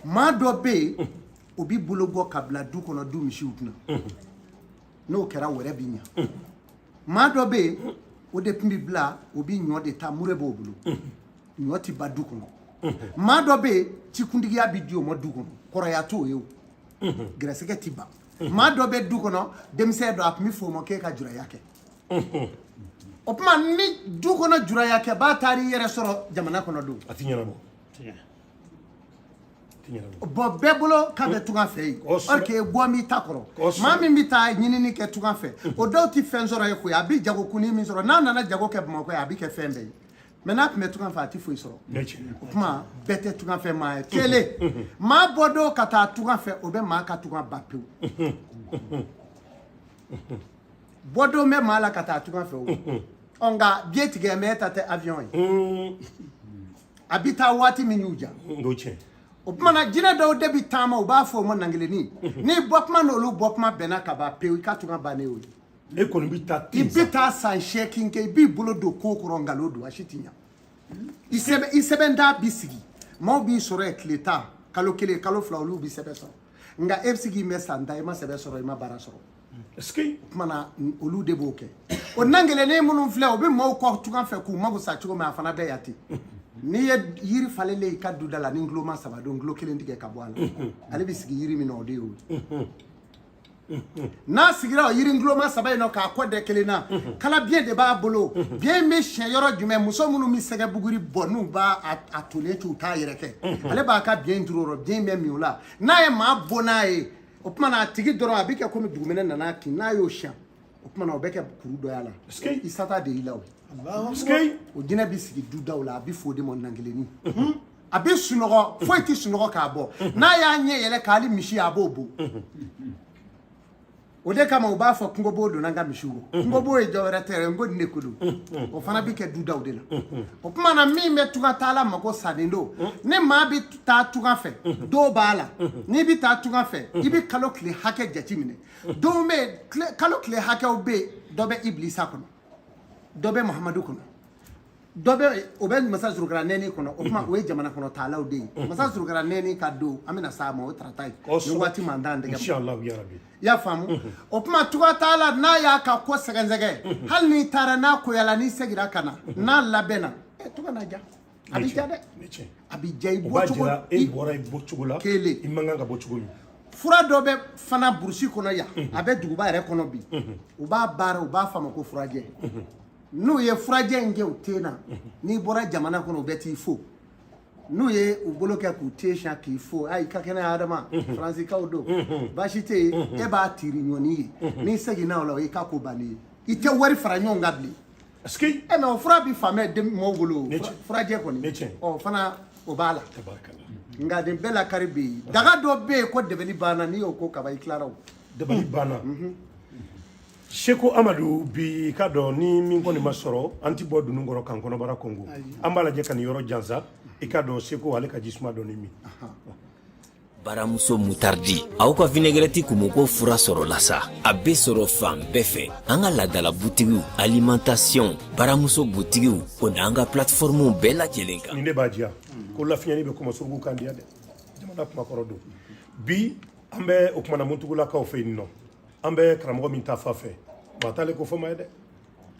maa dɔ bɛ yen o b'i bolo bɔ ka bila du kɔnɔ du misiw kunna n'o kɛra wɛrɛ b'i ɲa maa dɔ bɛ yen o de tun bɛ bila o bɛ ɲɔ de ta mure b'o bolo ɲɔ tɛ ba du kɔnɔ maa dɔ bɛ yen cikuntigiya bɛ di o ma du kɔnɔ kɔrɔya t'o ye o gɛrɛsɛgɛ tɛ ban maa dɔ bɛ du kɔnɔ denmisɛn dɔ a tun bɛ fɔ o ma k'e ka juraya kɛ o tuma ni du kɔnɔ juraya kɛ b'a taara i yɛrɛ sɔrɔ jamana kɔnɔ don a tɛ ɲɛnabɔ bɔn bɛɛ bolo k'a bɛ tunga fɛ yen or que bɔ min ta kɔrɔ maa min bɛ taa ɲinini kɛ tunga fɛ o dɔw tɛ fɛn sɔrɔ ye koyi a bɛ jago kunni min sɔrɔ n'a nana jago kɛ bamakɔ ye a bɛ kɛ fɛn bɛɛ ye mɛ n'a tun bɛ tunga fɛ a tɛ foyi sɔrɔ o tuma bɛɛ tɛ tunga fɛ maa ye kelen maa bɔ don ka taa tunga fɛ o bɛ maa ka tunga ba pewu bɔ don bɛ maa la ka taa tunga fɛ o nka biye tigɛ mɛ e ta tɛ avion ye a bɛ taa waati min y'u ja o tuma na jinɛ dɔw de bɛ taama u b'a fɔ o ma nangilenni ni bɔ kuma n'olu bɔ kuma bɛnna ka ban pewu i ka tunga bannen o ye e kɔni bɛ taa i bɛ taa san 8 kɛ i b'i bolo don ko kɔrɔ nkalon don a si tɛ ɲa i sɛbɛnda b'i sigi maaw b'i sɔrɔ yen tile 10 kalo 1 kalo 2 olu b'i sɛbɛn sɔrɔ nka e bɛ se k'i mɛn san 10 i ma sɛbɛn sɔrɔ i ma baara sɔrɔ est ce que o tuma na olu de b'o kɛ o nangilenni minnu filɛ o bɛ maaw kɔ tunga fɛ k'u mago sa cogo min a fana bɛ yan ten n'i ye yiri falelen i ka du da la ni ntulo ma saba don ntulo kelen tigɛ ka bɔ a la ale bɛ sigi yiri min na o de y'o ye n'a sigira o yiri ntulo ma saba in na k'a kɔ dɛ kelen na kala biɲɛ de b'a bolo biɲɛ bɛ siɲɛ yɔrɔ jumɛn muso minnu bɛ sɛgɛ buguri bɔ n'u b'a a tolen t'u t'a yɛrɛ kɛ ale b'a ka biɲɛ turu o rɔ biɲɛ bɛ min o la n'a ye maa bɔ n'a ye o tuma na a tigi dɔrɔn a bɛ kɛ komi dugumɛnɛ nana kin n'a y'o siɲɛ o tuma na o bɛ kɛ kuru dɔ y'a la i sata de y'i la o o jinɛ bɛ sigi du daw la a bɛ fɔ o de ma nangilenni a bɛ sunɔgɔ foyi tɛ sunɔgɔ k'a bɔ n'a y'a ɲɛ yɛlɛ k'ale misi a b'o bon o de kama u b'a fɔ kungobo donna n ka misiw kungobo ye dɔwɛrɛ tɛ n ko nin de ko don o fana bɛ kɛ du daw de la o tuma na min bɛ tunga taala mako sannen don ni maa bɛ taa tunga fɛ dɔw b'a la n'i bɛ taa tunga fɛ i bɛ kalo tile hakɛ jateminɛ dɔw bɛ yen kalo tile hakɛw bɛ yen dɔ bɛ ibilisa kɔnɔ dɔ bɛ mahamadu kɔnɔ dɔ bɛ o bɛ masa zurukara nɛni kɔnɔ o tuma o ye jamana kɔnɔ taalaw de ye masa zurukara nɛni ka don an bɛna s'a ma o tarata ye ni waati man dan dɛgɛ i y'a faamu o tuma tunga taala n'a y'a ka ko sɛgɛsɛgɛ hali n'i taara n'a koyala n'i seginna ka na n'a labɛnna tunga na ja a bɛ ja dɛ a bɛ ja i bɔcogo la kelen i man kan ka bɔ cogo min fura dɔ bɛ fana burusi kɔnɔ yan a bɛ duguba yɛrɛ kɔnɔ bi u b'a baara u b'a f'a ma ko furajɛ n'u ye furajɛ in kɛ u tɛ na n'i bɔra jamana kɔnɔ u bɛ t'i fo n'u ye u bolo kɛ k'u te siɲɛ k'i fo ayi ka kɛnɛ adama faransikaw don baasi tɛ yen e b'a tiri ɲɔni ye n'i seginna o la o y'i ka ko bannen ye i tɛ wari fara ɲɔgɔn kan bilen mɛ o fura bɛ faamɛ mɔgɔw bolo furajɛ kɔni ɔ fana o b'a la nka nin bɛɛ la kari bɛ yen daga dɔ bɛ yen ko dɛbɛli banna n'i y'o ko kaba i tilara o dabali banna Seko Amadu bi ka dɔn ni min kɔni ma sɔrɔ an ti bɔ dunun kɔrɔ kan kɔnɔbara Kongo an b'a lajɛ ka nin yɔrɔ jansa i ka dɔn Seko ale ka jisuma dɔn ni min baramuso mutardi aw ka vinaigrette kumu ko fura sɔrɔ la sa a bɛ sɔrɔ fan bɛɛ fɛ an ka ladala butigiw alimentation baramuso butigiw o n'an ka plateforme bɛɛ lajɛlen kan. ni ne b'a diya ko lafiɲɛni bɛ kɔma surugu kan diya dɛ jamana kumakɔrɔ don bi an bɛ o kumana muntugulakaw fɛ yen nɔ an bɛ karamɔgɔ min ta fa fɛ maa t'ale ko fɔ ma ye dɛ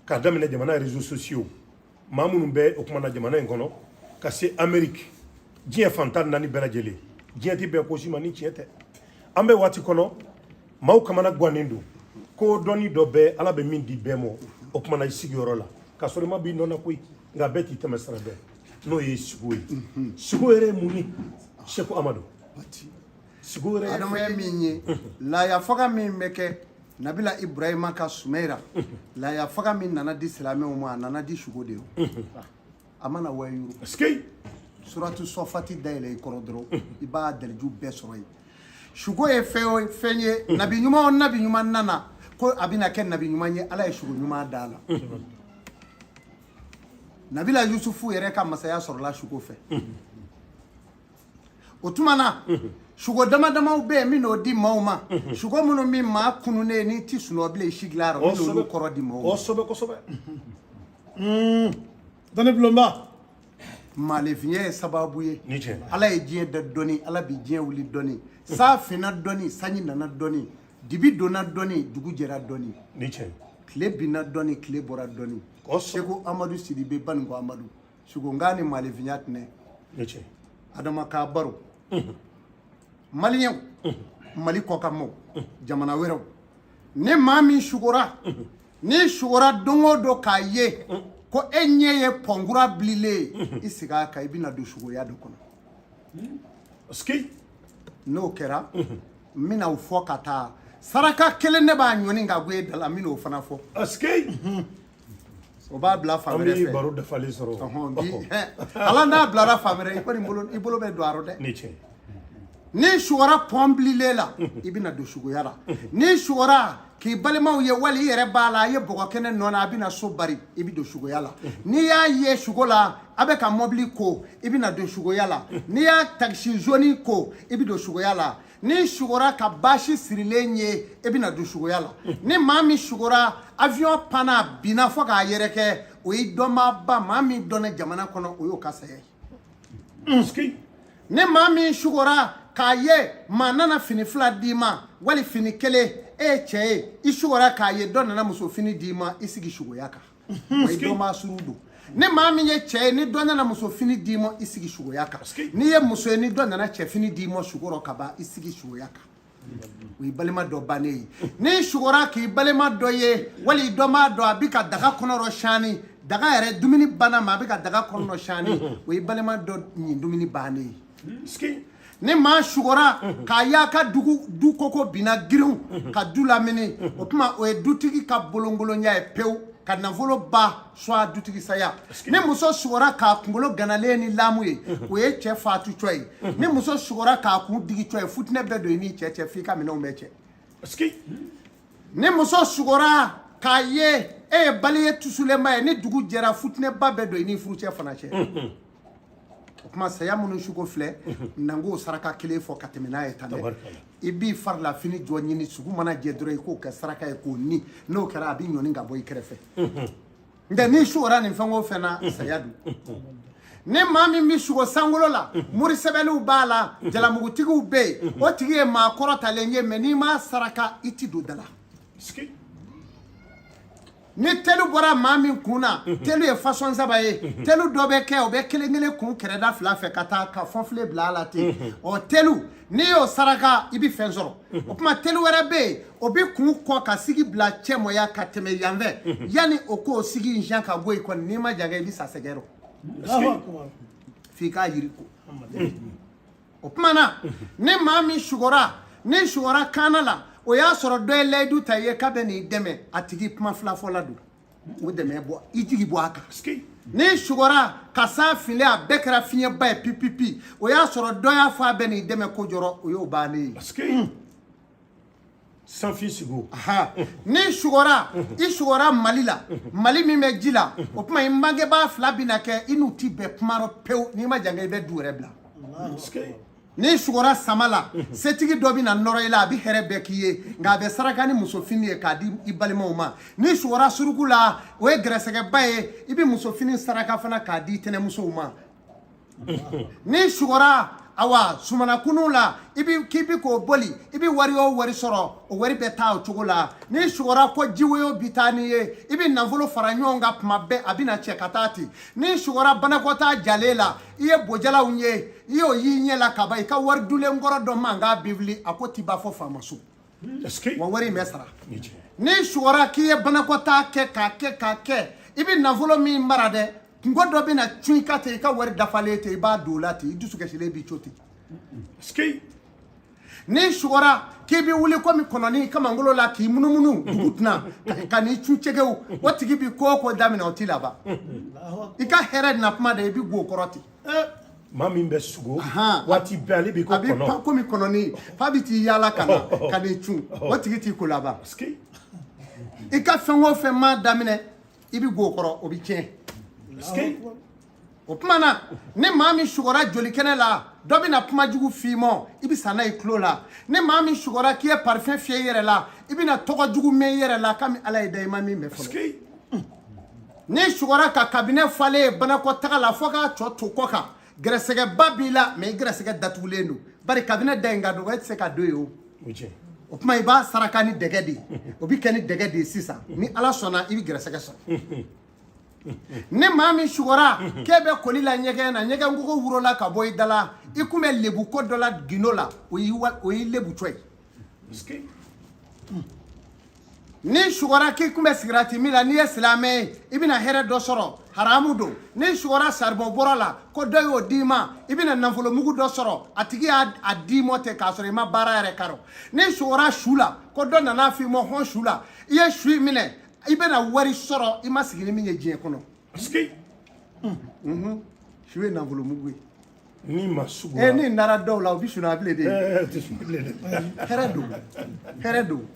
k'a daminɛ jamana réseaux sociaux maa minnu bɛ o kumana jamana in kɔnɔ ka se Amérique diɲɛ fantan naani bɛɛ lajɛlen diɲɛ ti bɛɛ kosi ma ni tiɲɛ tɛ an bɛ waati kɔnɔ maaw kamana gannen don ko dɔnni dɔ bɛ ala bɛ min di bɛɛ ma o kumana i sigiyɔrɔ la ka sɔrɔ i ma b'i nɔ na koyi nka bɛɛ t'i tɛmɛ sira dɔn n'o ye sigo ye sigo yɛrɛ ye mun ye Seku Amadu sigo yɛrɛ adamaya min ye laaya faga min bɛ kɛ Nabila Ibrahima ka Sumayira laaya faga min nana di silamɛw ma a nana di sigo de ye a mana wayuru suratu sɔfati dayɛlɛ i kɔrɔ dɔrɔn i b'a daliju bɛɛ sɔrɔ yen sigo ye fɛn ye nabi ɲuman o nabi ɲuman nana ko a bɛna kɛ nabi ɲuman ye ala ye sigo ɲuman d'a la Nabila Yusufu yɛrɛ ka masaya sɔrɔla sigo fɛ o tuma na sigo dama damaw bɛ yen min n'o di maaw ma sigo minnu min maa kununnen n'i ti sunɔgɔ bilen i si dilan min n'olu kɔrɔ di maaw ma kosɛbɛ dɔnni bulonba maalefiɲɛ ye sababu ye ni tiɲɛ ala ye diɲɛ da dɔɔni ala bi diɲɛ wuli dɔɔni saa finna dɔɔni sanji nana dɔɔni dibi donna dɔɔni dugu jɛra dɔɔni ni tiɲɛ tile binna dɔɔni tile bɔra dɔɔni Seku Amadu Sidibe Baninko Amadu sigo nka ni maalefiɲɛ tɛnɛ ni tiɲɛ adama k'a baro maliyɛnw mali kɔkanmaw jamana wɛrɛw ni maa min sugora ni sugora don o don k'a ye ko e ɲɛ ye pɔnkura bililen i sigi a kan i bɛna don sugoya de kɔnɔ n'o kɛra n bɛna o fɔ ka taa saraka kelen ne b'a ɲɔni ka bɔ e da la n bɛna o fana fɔ o b'a bila fan wɛrɛ fɛ baro dafalen sɔrɔ bi ala n'a bilara fan wɛrɛ i bolo bɛ don a rɔ dɛ ni tiɲɛ ni sugora pɔn bililen la i bɛna don sugoya la ni sugora k'i balimaw ye wali i yɛrɛ b'a la a ye bɔgɔ kɛnɛ nɔ na a bɛna so bari i bɛ don sugoya la n'i y'a ye sugo la a bɛ ka mɔbili ko i bɛna don sugoya la n'i y'a takisi zoni ko i bɛ don sugoya la ni sugora ka basi sirilen ye i bɛna don sugoya la ni maa min sugora avion panna binna fɔ k'a yɛrɛ kɛ o ye dɔnbaaba maa min dɔnna jamana kɔnɔ o y'o ka saya ye ni maa min sugora k'a ye maa nana fini fila d'i ma wali fini kelen e ye cɛ ye i sugora k'a ye dɔ nana muso fini d'i ma i sigi sugoya kan o ye dɔnbaa suru don ni maa min ye cɛ ye ni dɔ nana muso fini d'i ma i sigi sugoya kan n'i ye muso ye ni dɔ nana cɛ fini d'i ma sugorɔ ka ban i sigi sugoya kan o ye balima dɔ bannen ye n'i sugora k'i balima dɔ ye wali dɔnbaa dɔ a bɛ ka daga kɔnɔ siyani daga yɛrɛ dumuni banna ma a bɛ ka daga kɔnɔ siyani o ye balima dɔ ɲin dumuni bannen ye ni maa sugora k'a y'a ka du koko binna girinw ka du lamini o tuma o ye dutigi ka bolongolonya ye pewu ka nafolo ba soit dutigi saya ni muso sugora k'a kunkolo ganalen ni lamu ye o ye cɛ faatu cɔ ye ni muso sugora k'a kun digi cɔ ye futinɛ bɛɛ don i ni cɛ cɛ f'i ka minɛnw bɛɛ cɛ ni muso sugora k'a ye e ye bali ye tusulenba ye ni dugu jɛra futinɛba bɛɛ don i ni furucɛ fana cɛ o kuma saya minnu sugo filɛ nango saraka kelen fɔ ka tɛmɛ n'a ye tan dɛ i b'i farila fini jɔ ɲini sugu mana jɛ dɔrɔn i k'o kɛ saraka ye k'o ni n'o kɛra a bɛ ɲɔni ka bɔ i kɛrɛfɛ nka n'i sugora nin fɛn o fɛn na saya don ni maa min bɛ sugo sankolo la mori sɛbɛnniw b'a la jalamugutigiw bɛ yen o tigi ye maa kɔrɔtalen ye mɛ n'i ma saraka i ti don da la ni telu bɔra maa min kun na telu ye façon saba ye telu dɔ bɛ kɛ o bɛ kelen kelen kun kɛrɛda fila fɛ ka taa ka fɔnfile bila a la ten ɔ telu n'i y'o saraka i bɛ fɛn sɔrɔ o kuma telu wɛrɛ bɛ yen o bɛ kun kɔ ka sigi bila cɛmɔya ka tɛmɛ yan fɛ yanni o k'o sigi nsiyan ka bɔ yen kɔni n'i ma jaga i bɛ sa sɛgɛrɛ f'i k'a yiri ko o kuma na ni maa min sugora ni sugora kaana la o y'a sɔrɔ dɔ ye layidu ta i ye k'a bɛ n'i dɛmɛ a tigi kuma fila fɔla don o dɛmɛ bɔ i jigi bɔ a kan n'i sugora ka san fili a bɛɛ kɛra fiɲɛba ye pipipi o y'a sɔrɔ dɔ y'a fɔ a bɛ n'i dɛmɛ ko jɔrɔ o y'o bannen ye sanfi sigo n'i sugora i sugora mali la mali min bɛ ji la o tuma i bangebaa fila bɛna kɛ i n'u ti bɛn kuma rɔ pewu n'i ma jan kɛ i bɛ du yɛrɛ bila ni sugora samala setigi dɔ bɛna nɔrɔ i la a bɛ hɛrɛ bɛɛ k'i ye nka a bɛ saraka ni muso fini ye k'a di i balimaw ma ni sugora suruku la o ye gɛrɛsɛgɛba ye i bɛ muso fini saraka fana k'a di tɛnɛmusow ma ni sugora awa sumana kunu la k'i bi k'o boli i bi wari o wari sɔrɔ o wari bɛ taa o cogo la ni sugora ko jiwoyo bi taa ni ye i bi nafolo fara ɲɔgɔn kan tuma bɛɛ a bɛna cɛ ka taa ten ni sugora banakɔtaa jalen la i ye bojalaw ye i y'o y'i ɲɛ la ka ban i ka wari dulen kɔrɔ dɔ man k'a bi wuli a ko t'i ba fɔ faama so wa wari in bɛ sara ni sugora k'i ye banakɔtaa kɛ k'a kɛ i bi nafolo min mara dɛ kungo dɔ bɛna cun i ka ten i ka wari dafalen ten i b'a don o la ten i dusu kasilen b'i co ten ni sugora k'i bi wuli komi kɔnɔni kamangolo la k'i munumunu dugu tɛna ka n'i cun cɛgɛw o tigi bi ko o ko daminɛ o t'i laban i ka hɛrɛ na kuma de i bi go o kɔrɔ ten maa min bɛ sugo waati bɛɛ ale b'i ko kɔnɔ a bɛ pan komi kɔnɔni fa bɛ t'i yaala ka na ka n'i cun o tigi t'i ko laban i ka fɛn o fɛn ma daminɛ i bi go o kɔrɔ o bi tiɲɛ o kuma na ni maa min sugora joli kɛnɛ la dɔ bɛna kuma jugu f'i ma i bɛ sa n'a ye tulo la ni maa min sugora k'i ye parfum fiyɛ i yɛrɛ la i bɛna tɔgɔ jugu mɛn i yɛrɛ la kami ala ye da i ma min bɛ fɔlɔ ni sugora ka kabinɛ falen banakɔtaga la fo k'a cɔ to kɔ kan gɛrɛsɛgɛba b'i la mɛ i gɛrɛsɛgɛ datugulen don bari kabinɛ da in ka dɔgɔ e tɛ se ka don yen o o kuma i b'a saraka ni dɛgɛ de ye o bɛ kɛ ni dɛgɛ de ye sisan ni ala sɔnna i bɛ gɛrɛsɛgɛ sɔrɔ ni maa min sugora k'e bɛ koli la ɲɛgɛn na ɲɛgɛn kogo wurola ka bɔ i da la i kun bɛ lebu ko dɔ la gindo la o y'i lebu cɔ ye ni sugora k'i kun bɛ sigirati min la n'i ye silamɛ ye i bɛna hɛrɛ dɔ sɔrɔ haramu don ni sugora saribɔn bɔra la ko dɔ y'o d'i ma i bɛna nafolo mugu dɔ sɔrɔ a tigi y'a d'i ma ten k'a sɔrɔ i ma baara yɛrɛ karo ni sugora su la ko dɔ nana f'i ma hɔn su la i ye su in minɛ i bɛna wari sɔrɔ i ma sigi ni min ye diɲɛ kɔnɔ su ye nafolo mugu ye ni ma sugu ni nara dɔw la o bi suna bilen de hɛrɛ don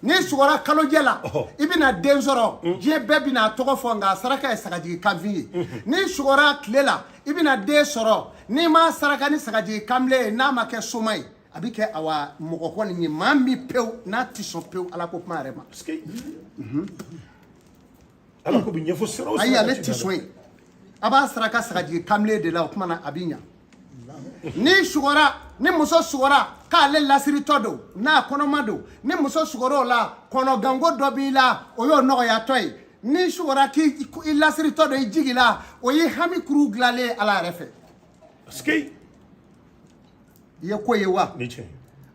ni sugora kalojɛ la i bɛna den sɔrɔ diɲɛ bɛɛ bɛna a tɔgɔ fɔ nka saraka ye sagajigi kanfin ye ni sugora tile la i bɛna den sɔrɔ n'i ma saraka ni sagajigi kanbilen ye n'a ma kɛ soma ye a bɛ kɛ awa mɔgɔ kɔni ye maa min pewu n'a tɛ sɔn pewu ala ko kuma yɛrɛ ma ala ko bɛ ɲɛfɔ sira o sira ayi ale tɛ sɔn ye a b'a saraka sagajigi kanbilen de la o kuma na a bɛ ɲa ni sugora ni muso sugora k'ale lasiritɔ don n'a kɔnɔma don ni muso sugora o la kɔnɔganko dɔ b'i la o y'o nɔgɔyatɔ ye ni sugora k'i lasiritɔ don i jigi la o ye hami kuru dilanlen ala yɛrɛ fɛ i ye ko ye wa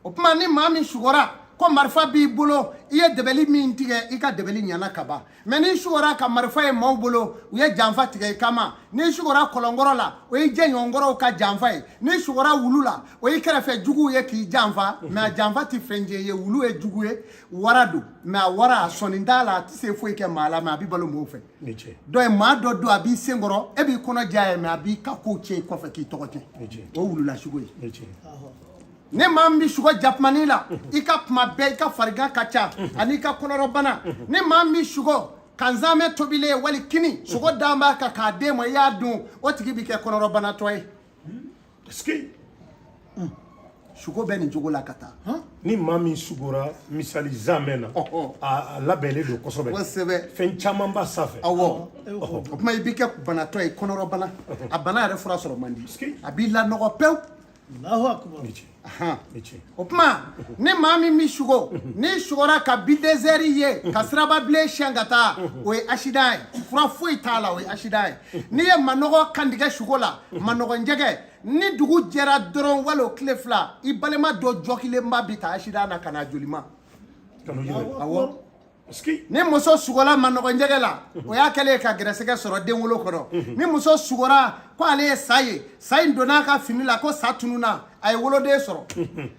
o kuma ni maa min sugora ko marifa b'i bolo i ye dɛbɛli min tigɛ i ka dɛbɛli ɲana ka ban mɛ ni sugora ka marifa ye maaw bolo u ye janfa tigɛ i kama ni sugora kɔlɔnkɔrɔ la o ye jɛɲɔgɔnkɔrɔw ka janfa ye ni sugora wulu la o ye kɛrɛfɛ juguw ye k'i janfa mɛ a janfa tɛ fɛn jɛ ye wulu ye jugu ye wara don mɛ a wara a sɔnni t'a la a tɛ se foyi kɛ maa la mɛ a bɛ balo mɔgɔw fɛ dɔ ye maa dɔ don a b'i sen kɔrɔ e b'i kɔnɔ diya ye mɛ a b'i ka kow tiɲɛ i kɔfɛ k'i tɔgɔ tiɲɛ o ye wulula sugu ye ni maa min bɛ sugo jakumani la i ka kuma bɛɛ i ka farigan ka ca ani i ka kɔnɔrɔbana ni maa min sugo ka nsaamɛ tobilen wali kini sogo d'an b'a kan k'a d'e ma i y'a dun o tigi bɛ kɛ kɔnɔrɔbanatɔ ye sugo bɛ nin cogo la ka taa ni maa min sugora misali zamɛ na a labɛnlen don kosɛbɛ fɛn caman b'a sanfɛ awɔ o kuma i bɛ kɛ banatɔ ye kɔnɔrɔbana a bana yɛrɛ fura sɔrɔ man di a b'i lanɔgɔ pewu o kuma ni maa min bɛ sugo ni sugora ka bidezɛri ye ka siraba bilen siyɛn ka taa o ye accident ye fura foyi t'a la o ye accident ye n'i ye manɔgɔ kantigɛ sugo la manɔgɔnjɛgɛ ni dugu jɛra dɔrɔn wali o tile fila i balima dɔ jɔkilenba bi ta accident na ka na joli ma awɔ ni muso sugola manɔgɔnjɛgɛ la o y'a kɛlen ka gɛrɛsɛgɛ sɔrɔ den wolo kɔrɔ ni muso sugora ko ale ye sa ye sa in donna a ka fini la ko sa tununa a ye woloden sɔrɔ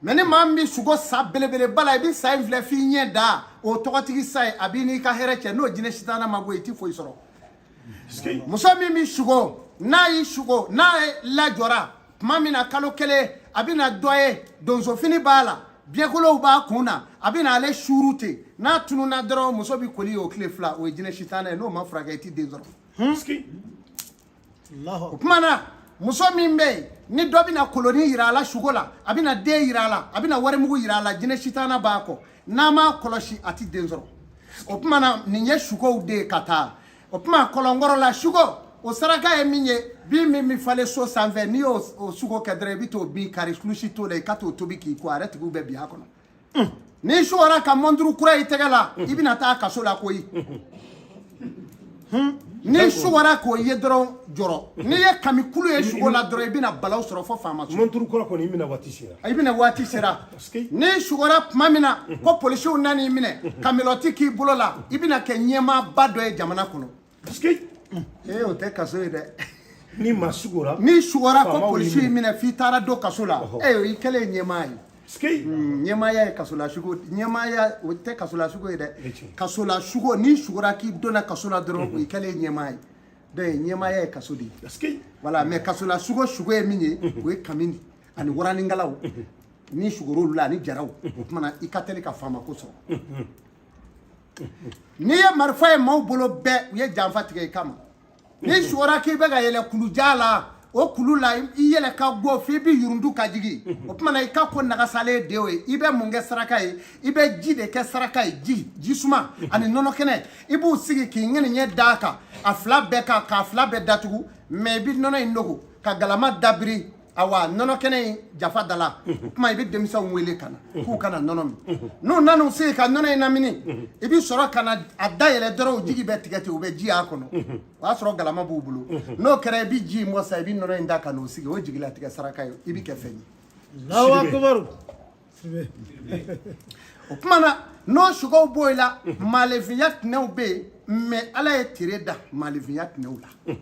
mɛ ni maa min bɛ sugo sa belebeleba la i bɛ sa in filɛ f'i ɲɛ da o tɔgɔtigi sa ye a b'i n'i ka hɛrɛ cɛ n'o jinɛ sitana ma bɔ yen i tɛ foyi sɔrɔ muso min bɛ sugo n'a y'i sugo n'a ye lajɔra tuma min na kalo kelen a bɛ na dɔ ye donso fini b'a la biɲɛkolow b'a kun na a bɛ na ale suuru ten n'a tununa dɔrɔn muso bɛ koli o tile fila o ye jinɛ sitana ye n'o ma furakɛ i tɛ den sɔrɔ o kuma na muso min be ni dɔ bina koloni yira ala sugo la a bina den yira ala a bina warimugu yira ala jinɛ sitana b'a kɔ n'a ma kɔlɔsi a ti den sɔrɔ o tuma na nin ye sugow de ka taa o tuma kɔlɔnkɔrɔ la sugo o saraka ye min ye bin min falen so sanfɛ n'i y'o sugo kɛ dɔrɔn i bi t'o bin kari kulusi t'o la i ka t'o tobi k'i ko a yɛrɛ tigiw bɛ bin a kɔnɔ n'i sugɔra ka mɔnturu kura i tɛgɛ la i bina taa kaso la koyi ni sugɔra k'o ye dɔrɔn jɔrɔ n'i ye kamikulu ye sugo la dɔrɔn i bina balaw sɔrɔ fo faama so mɔnturu kura kɔni i bina waati sera i bina waati sera ni sugɔra tuma min na ko polisiw nan'i minɛ kamilɔti k'i bolo la i bina kɛ ɲɛmaaba dɔ ye jamana kɔnɔ o tɛ kaso ye dɛ ni ma sugora ni sugɔra ko polisiw y'i minɛ f'i taara don kaso la i kɛlen ye ɲɛmaa ye ɲɛmaaya ye kasola sugo ɲɛmaaya o tɛ kasola sugo ye dɛ kasola sugo ni sugora k'i donna kaso la dɔrɔn o i kɛlen ɲɛmaa ye donc ɲɛmaaya ye kaso de ye voilà mais kasola sugo ye min ye o ye kami ani waraningalaw ni sugor'olu la ani jaraw o tumana i ka teli ka faama ko sɔrɔ n'i ye marifa ye maaw bolo bɛɛ u ye janfa tigɛ i kama ni sugora k'i bɛ ka yɛlɛ kuluja la o kulu la i yɛlɛ ka bɔ f'i bi yurundu ka jigi o tuma na i ka ko nagasalen de o ye i bɛ mun kɛ saraka ye i bɛ ji de kɛ saraka ye ji suma ani nɔnɔ kɛnɛ i b'u sigi k'i ŋɛniɲɛ d'a kan a fila bɛɛ kan k'a fila bɛɛ datugu mais i bɛ nɔnɔ in dogo ka galama dabiri awa nɔnɔ kɛnɛ in jafa da la o tuma i bɛ denmisɛnw wele ka na k'u kana nɔnɔ min n'u nan'u sigi ka nɔnɔ in lamini i bɛ sɔrɔ ka na a dayɛlɛ dɔrɔn o jigi bɛ tigɛ ten u bɛ ji y'a kɔnɔ o y'a sɔrɔ galama b'u bolo n'o kɛra i bɛ ji in bɔ sisan i bɛ nɔnɔ in da ka n'o sigi o ye jigilatigɛ saraka ye i bɛ kɛ fɛn ye o tuma na n'o sugaw b'o la maalefinya tinɛw bɛ yen mais ala ye tere da maalefinya tinɛw la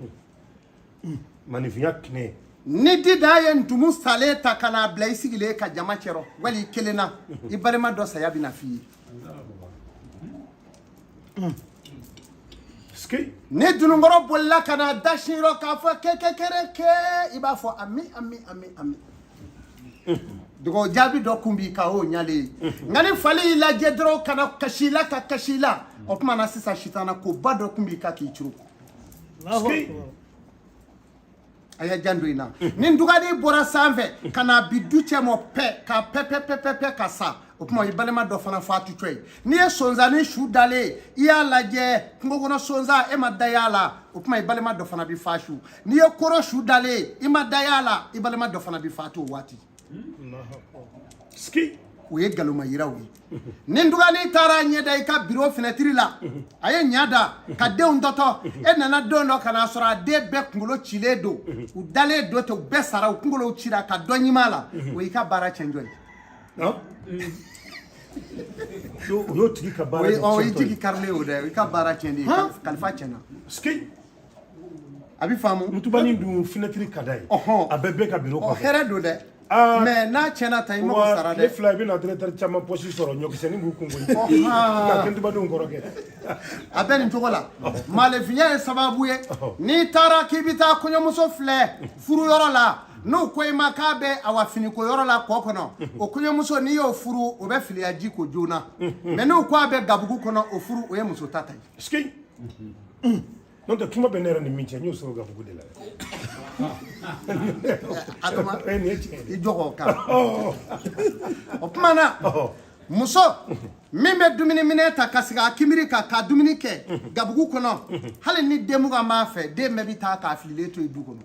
maalefinya tinɛ ni dida ye ntumu salen ta ka n'a bila i sigilen ka jama cɛrɔ wali i kelen na i balima dɔ saya bɛna f'i ye ni dununkɔrɔ bolila ka n'a da sin yɔrɔ k'a fɔ kɛ i b'a fɔ ami dogo jaabi dɔ kun b'i kan o ɲalen ye nka ni fali y'i lajɛ dɔrɔn ka na kasi la ka kasi la o tuma na sisan sitana koba dɔ kun b'i kan k'i curu a ye jan don in na ni dugadi bɔra sanfɛ ka na bi du cɛ mɔ pɛ ka pɛ ka sa o tuma i balima dɔ fana faatu cɔ ye n'i ye sonsannin su dalen i y'a lajɛ kungo kɔnɔ sonsan e ma da y'a la o tuma i balima dɔ fana bɛ fa su n'i ye koro su dalen i ma da y'a la i balima dɔ fana bɛ faatu o waati o ye galoma yiraw ye ni dugani taara ɲɛda i ka biro fenɛtiri la a ye ɲa da ka denw tɔtɔ e nana don dɔ ka na sɔrɔ a den bɛɛ kunkolo cilen don u dalen don ten u bɛɛ sara u kunkolow cira ka dɔ ɲima la o y'i ka baara cɛnjɔ ye o y'o tigi ka baara cɛnjɔ ye o y'i jigi karilen o dɛ o y'i ka baara cɛnni ye kalifa cɛnna a bɛ faamu mutubani dun fenɛtiri ka d'a ye a bɛɛ bɛ ka biro kɔfɛ hɛrɛ don dɛ mais n'a tiɲɛna ta i mago sara dɛ tile fila i bɛna directeur caman poste sɔrɔ ɲɔkisɛnin b'u kun koyi ka kɛntubadenw kɔrɔ kɛ a bɛ nin cogo la maalefinya ye sababu ye n'i taara k'i bɛ taa kɔɲɔmuso filɛ furuyɔrɔ la n'u ko i ma k'a bɛ awa finiko yɔrɔ la kɔ kɔnɔ o kɔɲɔmuso n'i y'o furu o bɛ filiya ji ko joona mais n'u ko a bɛ gabugu kɔnɔ o furu o ye muso ta ta ye n'o tɛ kuma bɛ ne yɛrɛ ni min cɛ n y'o sɔrɔ gabugu de la Adama i jɔgɔ kan o tuma na muso min bɛ dumuni minɛ ta ka sigi a kimiri kan ka dumuni kɛ gabugu kɔnɔ hali ni denmuga b'a fɛ den bɛɛ bɛ taa k'a fililen to yen du kɔnɔ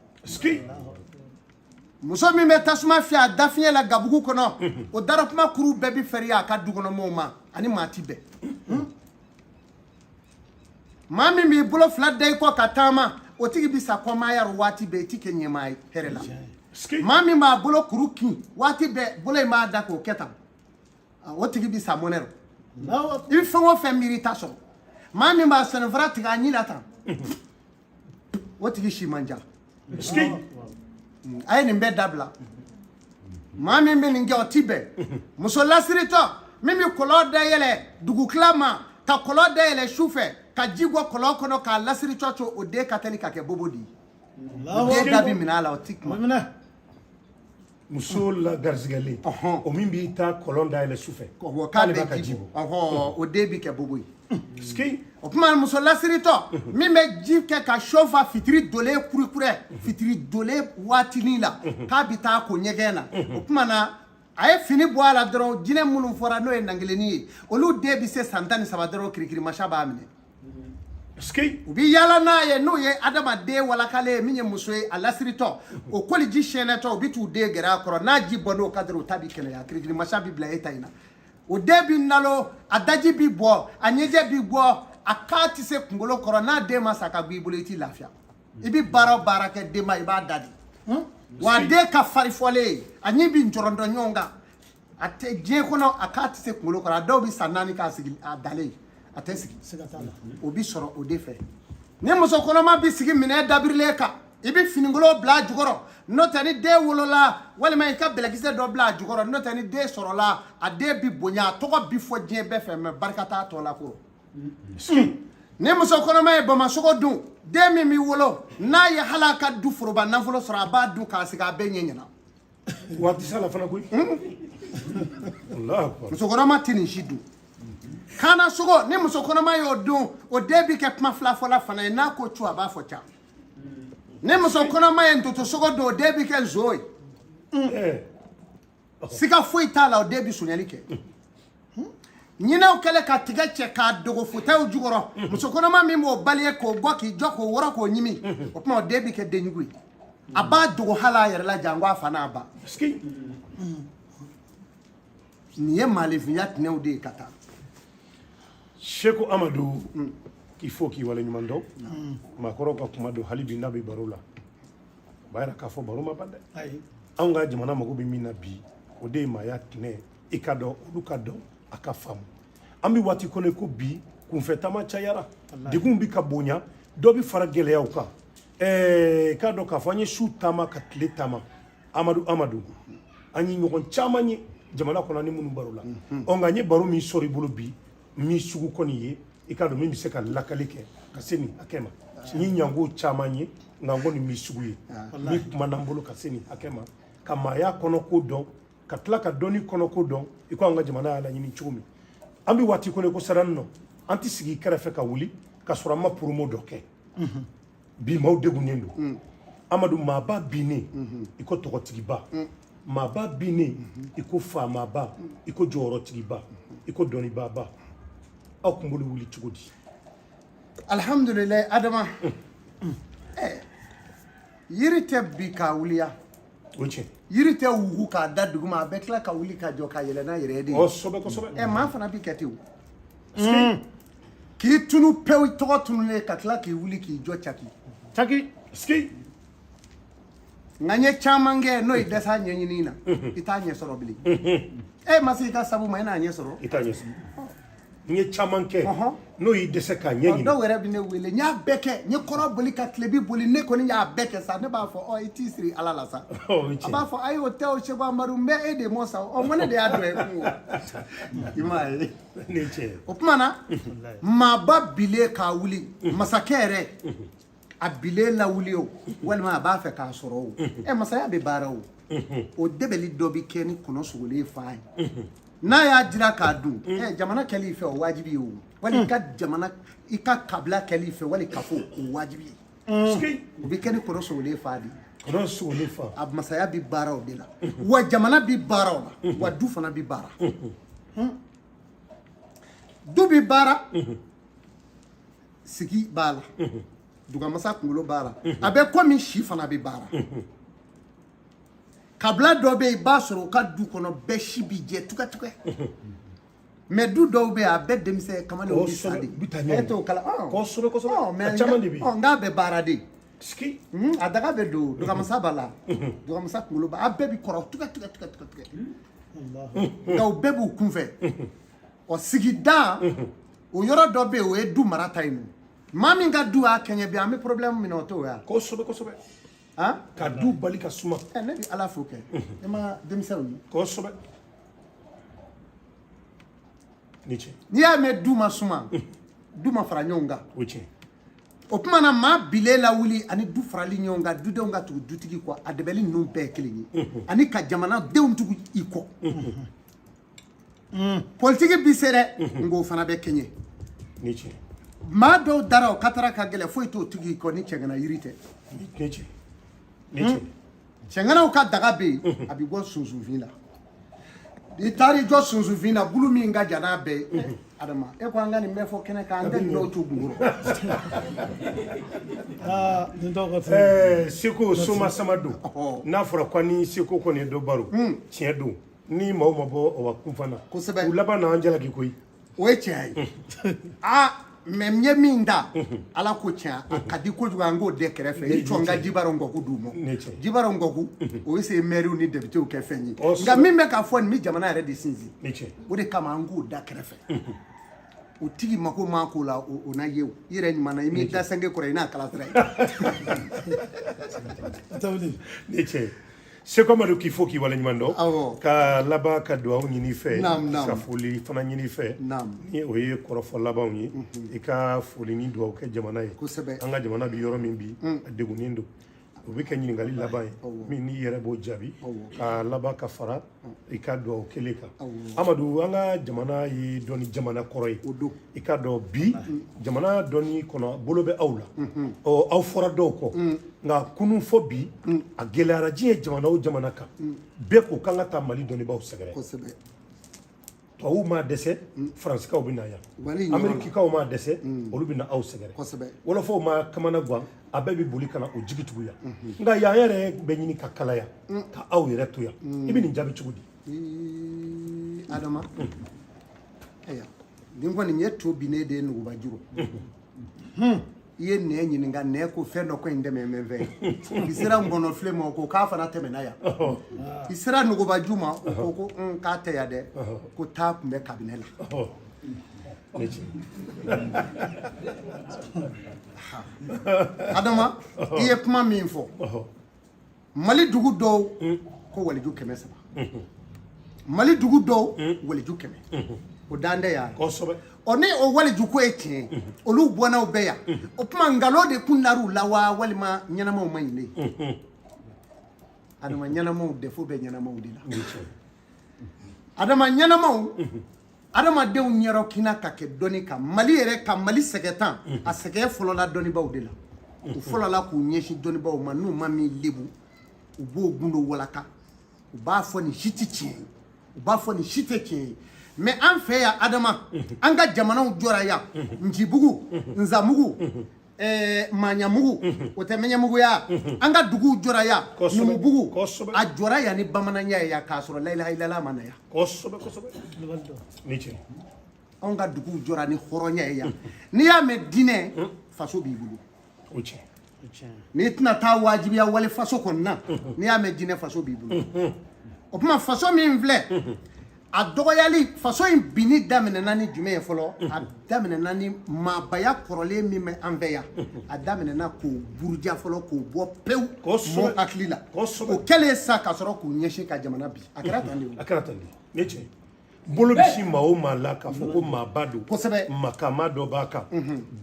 muso min bɛ tasuma fiyɛ a da fiɲɛ la gabugu kɔnɔ o darakuma kuru bɛɛ bɛ fɛriya a ka dukɔnɔmɔɔw ma ani maa ti bɛn maa min b'i bolo fila da i kɔ ka taama o tigi bɛ sa kɔmaaya waati bɛɛ i ti kɛ ɲɛmaa ye hɛrɛ la maa min b'a bolo kuru kin waati bɛɛ bolo in b'a da k'o kɛ tan o tigi bɛ sa mɔnɛ rɔ i bɛ fɛn o fɛn miiri i ta sɔrɔ maa min b'a sɛnɛfara tigɛ a ɲi la tan o tigi si man ca a ye nin bɛɛ dabila maa min bɛ nin kɛ o ti bɛn muso lasiritɔ min bɛ kɔlɔn dayɛlɛ dugukila ma ka kɔlɔn dayɛlɛ su fɛ ka ji bɔ kɔlɔn kɔnɔ k'a lasiri cɔcɔ o den ka teli ka kɛ bobo de ye o den da bɛ minɛ a la o ti kuma muso la garzigale o min b'i ta kɔlɔn dayɛlɛ sufɛ k'ale b'a ka ji bɔ o den bi kɛ bobo ye ski o tuma muso lasiritɔ min bɛ ji kɛ ka sofa fitiri dolen kurikurɛ fitiri dolen waatinin la k'a bɛ taa ko ɲɛgɛn na o tuma na a ye fini bɔ a la dɔrɔn jinɛ minnu fɔra n'o ye nangilenni ye olu den bɛ se san 13 dɔrɔn kirikirimasa b'a minɛ u bi yaala n'a ye n'o ye adamaden walakalen ye min ye muso ye a lasiritɔ o koliji sɛnɛtɔ u bi t'u den gɛrɛ a kɔrɔ n'a ji bɔnn'o kan dɔrɔn o ta bi kɛnɛya kirikirimasa bi bila e ta in na o den bi nalo a daji bi bɔ a ɲɛjɛ bi bɔ a k'a tɛ se kunkolo kɔrɔ n'a den ma sa ka bɔ i bolo i t'i lafiya i bi baara o baara kɛ den ma i b'a da di wa den ka farifɔlen a ɲi bi njɔrɔndɔ ɲɔgɔn kan a tɛ diɲɛ kɔnɔ a k'a tɛ se kunkolo kɔrɔ a dɔw bi san 4 k'a sigi a dalen a tɛ sigi o bi sɔrɔ o de fɛ ni muso kɔnɔma bi sigi minɛ dabirilen kan i bi finikolo bila a jukɔrɔ n'o tɛ ni den wolola walima i ka bɛlɛkisɛ dɔ bila a jukɔrɔ n'o tɛ ni den sɔrɔla a den bi bonya a tɔgɔ bi fɔ diɲɛ bɛɛ fɛ mɛ barika t'a tɔ la koro ni muso kɔnɔma ye bamasogo dun den min b'i wolo n'a ye hali a ka du foroba nafolo sɔrɔ a b'a dun k'a sigi a bɛɛ ɲɛ ɲɛna waati sala fana koyi muso kɔnɔma tɛ nin si dun kana sogo ni muso kɔnɔma y'o dun o den bi kɛ kuma fila fɔla fana ye n'a ko cu a b'a fɔ ca ni muso kɔnɔma ye ntoto sogo dun o den bi kɛ nzo ye siga foyi t'a la o den bi sonyali kɛ ɲinɛw kɛlɛ ka tigɛ cɛ k'a dogo futɛw jukɔrɔ muso kɔnɔma min b'o bali ye k'o bɔ k'i jɔ k'o wɔrɔ k'o ɲimi o tuma o den bi kɛ denjugu ye a b'a dogo hali a yɛrɛ la jango a fa n'a ba nin ye maalefinya tinɛw de ye ka taa Sheku Amadou k'i fo k'i waleɲuman dɔn maakɔrɔw ka kuma don hali bi n'a bɛ baro la o b'a yira k'a fɔ baro ma ban dɛ anw ka jamana mago bɛ min na bi o de ye maaya tinɛ i ka dɔn olu ka dɔn a ka faamu an bɛ waati kɔnɔ ko bi kunfɛtaama cayara degun bi ka bonya dɔ bɛ fara gɛlɛyaw kan k'a dɔn k'a fɔ an ye su taama ka tile taama Amadou an ye ɲɔgɔn caman ye jamana kɔnɔ ni minnu baro la nka n ye baro min sɔrɔ i bolo bi min sugu kɔni ye i k'a dɔn min bɛ se ka lakali kɛ ka se nin hakɛ ma n ye ɲango caman ye nka n kɔni min sugu ye min kumana n bolo ka se nin hakɛ ma ka maaya kɔnɔ ko dɔn ka tila ka dɔnni kɔnɔ ko dɔn i ko an ka jamana y'a laɲini cogo min an bɛ waati kɔnɔ ko sarani nɔ an tɛ sigi kɛrɛfɛ ka wuli ka sɔrɔ an ma promo dɔ kɛ bi maaw degunnen don Amadou maaba binnen i ko tɔgɔtigiba maaba binnen i ko faamaba i ko jɔyɔrɔtigiba i ko dɔnnibaaba aw kun bolo wuli cogo di alhamdulillah adama yiri tɛ bi k'a wuliya o tiɲɛ yiri tɛ wugu k'a da duguma a bɛ tila ka wuli ka jɔ ka yɛlɛ n'a yɛrɛ ye de kosɛbɛ maa fana bi kɛ ten o k'i tunu pewu tɔgɔ tunulen ka tila k'i wuli k'i jɔ caki nka n ye caman kɛ n'o ye dɛsɛ ɲɛɲini na i t'a ɲɛ sɔrɔ bilen ma se i ka sabu ma i n'a ɲɛ sɔrɔ i t'a ɲɛ sɔrɔ n ye caman kɛ n'o y'i dɛsɛ k'a ɲɛɲini dɔw yɛrɛ bɛ ne wele n y'a bɛɛ kɛ n ye kɔrɔ boli ka tilebi boli ne kɔni y'a bɛɛ kɛ sa ne b'a fɔ i t'i siri ala la sa a b'a fɔ ayi o tɛ o Seku Amadu n bɛ e de mɔ sa n ko ne de y'a dɔn ye kungo i m'a ye o tuma na maaba bilen k'a wuli masakɛ yɛrɛ a bilen lawuli o walima a b'a fɛ k'a sɔrɔ o masaya bɛ baara o dɛbɛli dɔ bɛ kɛ ni kɔnɔ sogolen fa ye n'a y'a dira k'a dun jamana kɛli fɛ o wajibi ye o wali i ka kabila kɛli fɛ wali kafo o wajibi ye o bɛ kɛ ni kɔnɔ sogolen fa de a masaya bɛ baara o de la wa jamana bɛ baara o la wa du fana bɛ baara du bɛ baara sigi b'a la dugamasa kunkolo b'a la a bɛ komi si fana bɛ baara kabila dɔ bɛ yen i b'a sɔrɔ u ka du kɔnɔ bɛɛ si bi jɛ tugatugɛ mɛ du dɔw bɛ yen a bɛɛ denmisɛn kamalenw bɛ sa de e t'o kala n'a bɛ baara de a daga bɛ don dugamasa b'a la dugamasa kunkolo b'a a bɛɛ bɛ kɔrɔ tugatugɛ nka u bɛɛ b'u kunfɛ ɔ sigida o yɔrɔ dɔ bɛ yen o ye du mara ta yen maa min ka du y'a kɛɲɛ bi an bɛ problème min na o t'o ye kosɛbɛ ka du bali ka suma ne bɛ ala fo kɛ e ma denmisɛnw ye kosɛbɛ ni cɛ n'i y'a mɛn du ma suma du ma fara ɲɔgɔn kan o cɛ o kuma na maa bile la wuli ani du farali ɲɔgɔn kan dudenw ka tugu dutigi kɔ a dɛbɛli ninnu bɛɛ kelen ye ani ka jamana denw tugu i kɔ politiki bi se dɛ ngo fana bɛ kɛɲɛ ni tiɲɛ maa dɔw dara o katara ka gɛlɛ foyi t'o tigi kɔ ni cɛŋana yiri tɛ ni tiɲɛ ni tiɲɛ cɛŋanaw ka daga bɛ yen a bɛ bɔ sunsunfin la i taari jɔ sunsunfin na bulu min ka jan n'a bɛɛ ye adama e ko an ka nin bɛɛ fɔ kɛnɛ kan an tɛ nin dɔw to gunkoro Seko soma sama don n'a fɔra ko ni Seko kɔni ye dɔ baro tiɲɛ don ni maaw ma bɔ o ka kun fana kosɛbɛ u laban na an jalaki koyi o ye tiɲɛ ye mɛ n ye min da ala ko tiɲɛ a ka di kojugu an k'o de kɛrɛfɛ i jɔ n ka jibaro ngɔku d'u ma jibaro ngɔku o ye se maires ni députés kɛ fɛn ye nka min bɛ ka fɔ nin bɛ jamana yɛrɛ de sinsin o de kama an k'o da kɛrɛfɛ o tigi mako ma k'o la o na ye o i yɛrɛ ɲuman na i m'i da sɛnge kɔrɔ i n'a kalatira ye ni tiɲɛ Seko Amadu k'i fo k'i waleɲuman dɔn ka laban ka dugawu ɲini fɛ ka foli fana ɲini fɛ ni o ye kɔrɔfɔ labanw ye i ka foli ni dugawu kɛ jamana ye an ka jamana bi yɔrɔ min bi a degunnen don o bɛ kɛ ɲininkali laban ye min n'i yɛrɛ b'o jaabi ka laban ka fara i ka dugawu kelen kan Amadu an ka jamana ye dɔnni jamana kɔrɔ ye i ka dɔn bi jamana dɔnni kɔnɔ bolo bɛ aw la aw fɔra dɔw kɔ nka kunun fɔ bi a gɛlɛyara diɲɛ jamana o jamana kan bɛɛ ko k'an ka taa Mali dɔnnibaaw sɛgɛrɛ tubabuw ma dɛsɛ Faransikaw bɛ na yan Amerikikaw ma dɛsɛ olu bɛ na aw sɛgɛrɛ wɔlɔfɔw ma kamana gan a bɛɛ bɛ boli ka na o jigi tugu yan nka yan yɛrɛ bɛ ɲini ka kalaya ka aw yɛrɛ to yan i bɛ nin jaabi cogo di Adama nin kɔni ye to binnen de ye Nuguba Juro i ye nɛ ɲininka nɛ ko fɛn dɔ ko in dɛmɛ mɛ fɛ i sera Ngɔnɔfile ma o ko k'a fana tɛmɛna yan i sera Nuguba Ju ma o ko k'a tɛ yan dɛ ko taa tun bɛ cabinet la Adama i ye kuma min fɔ Mali dugu dɔw ko waliju 300 Mali dugu dɔw waliju 100 o dan tɛ yan o ni o waliju ko ye tiɲɛ olu bɔnnaw bɛɛ yan o kuma ngalon de kun nar'u la wa walima ɲɛnamaw ma ɲi ne Adama ɲɛnamaw defo bɛ ɲɛnamaw de la Adama ɲɛnamaw adamadenw ɲɛrɔ kina ka kɛ dɔnni kan Mali yɛrɛ ka Mali sɛgɛtan a sɛgɛ fɔlɔla dɔnnibaaw de la u fɔlɔla k'u ɲɛsin dɔnnibaaw ma n'u ma min lebu u b'o gundo walaka u b'a fɔ nin si tɛ tiɲɛ ye u b'a fɔ nin si tɛ tiɲɛ ye mais an fɛ yan Adama an ka jamanaw jɔra yan Njibugu Nzamugu Maɲamugu o tɛ Mɛɲɛmuguya an ka duguw jɔra yan Numubugu a jɔra yan ni bamananya ye yan k'a sɔrɔ la ilaha illallah ma na yan anw ka duguw jɔra ni hɔrɔnya ye yan n'i y'a mɛn diinɛ faso b'i bolo n'i tɛna taa wajibiya wale faso kɔnɔ na n'i y'a mɛn diinɛ faso b'i bolo o kuma faso min filɛ a dɔgɔyali faso in binni daminɛna ni jumɛn ye fɔlɔ a daminɛna ni maabaya kɔrɔlen min bɛ an fɛ yan a daminɛna k'o buruja fɔlɔ k'o bɔ pewu mɔgɔw hakili la o kɛlen sa ka sɔrɔ k'u ɲɛsin ka jamana bi a kɛra tan de o a kɛra tan de ne tiɲɛ bolo bɛ si maa o maa la k'a fɔ ko maaba don kosɛbɛ makama dɔ b'a kan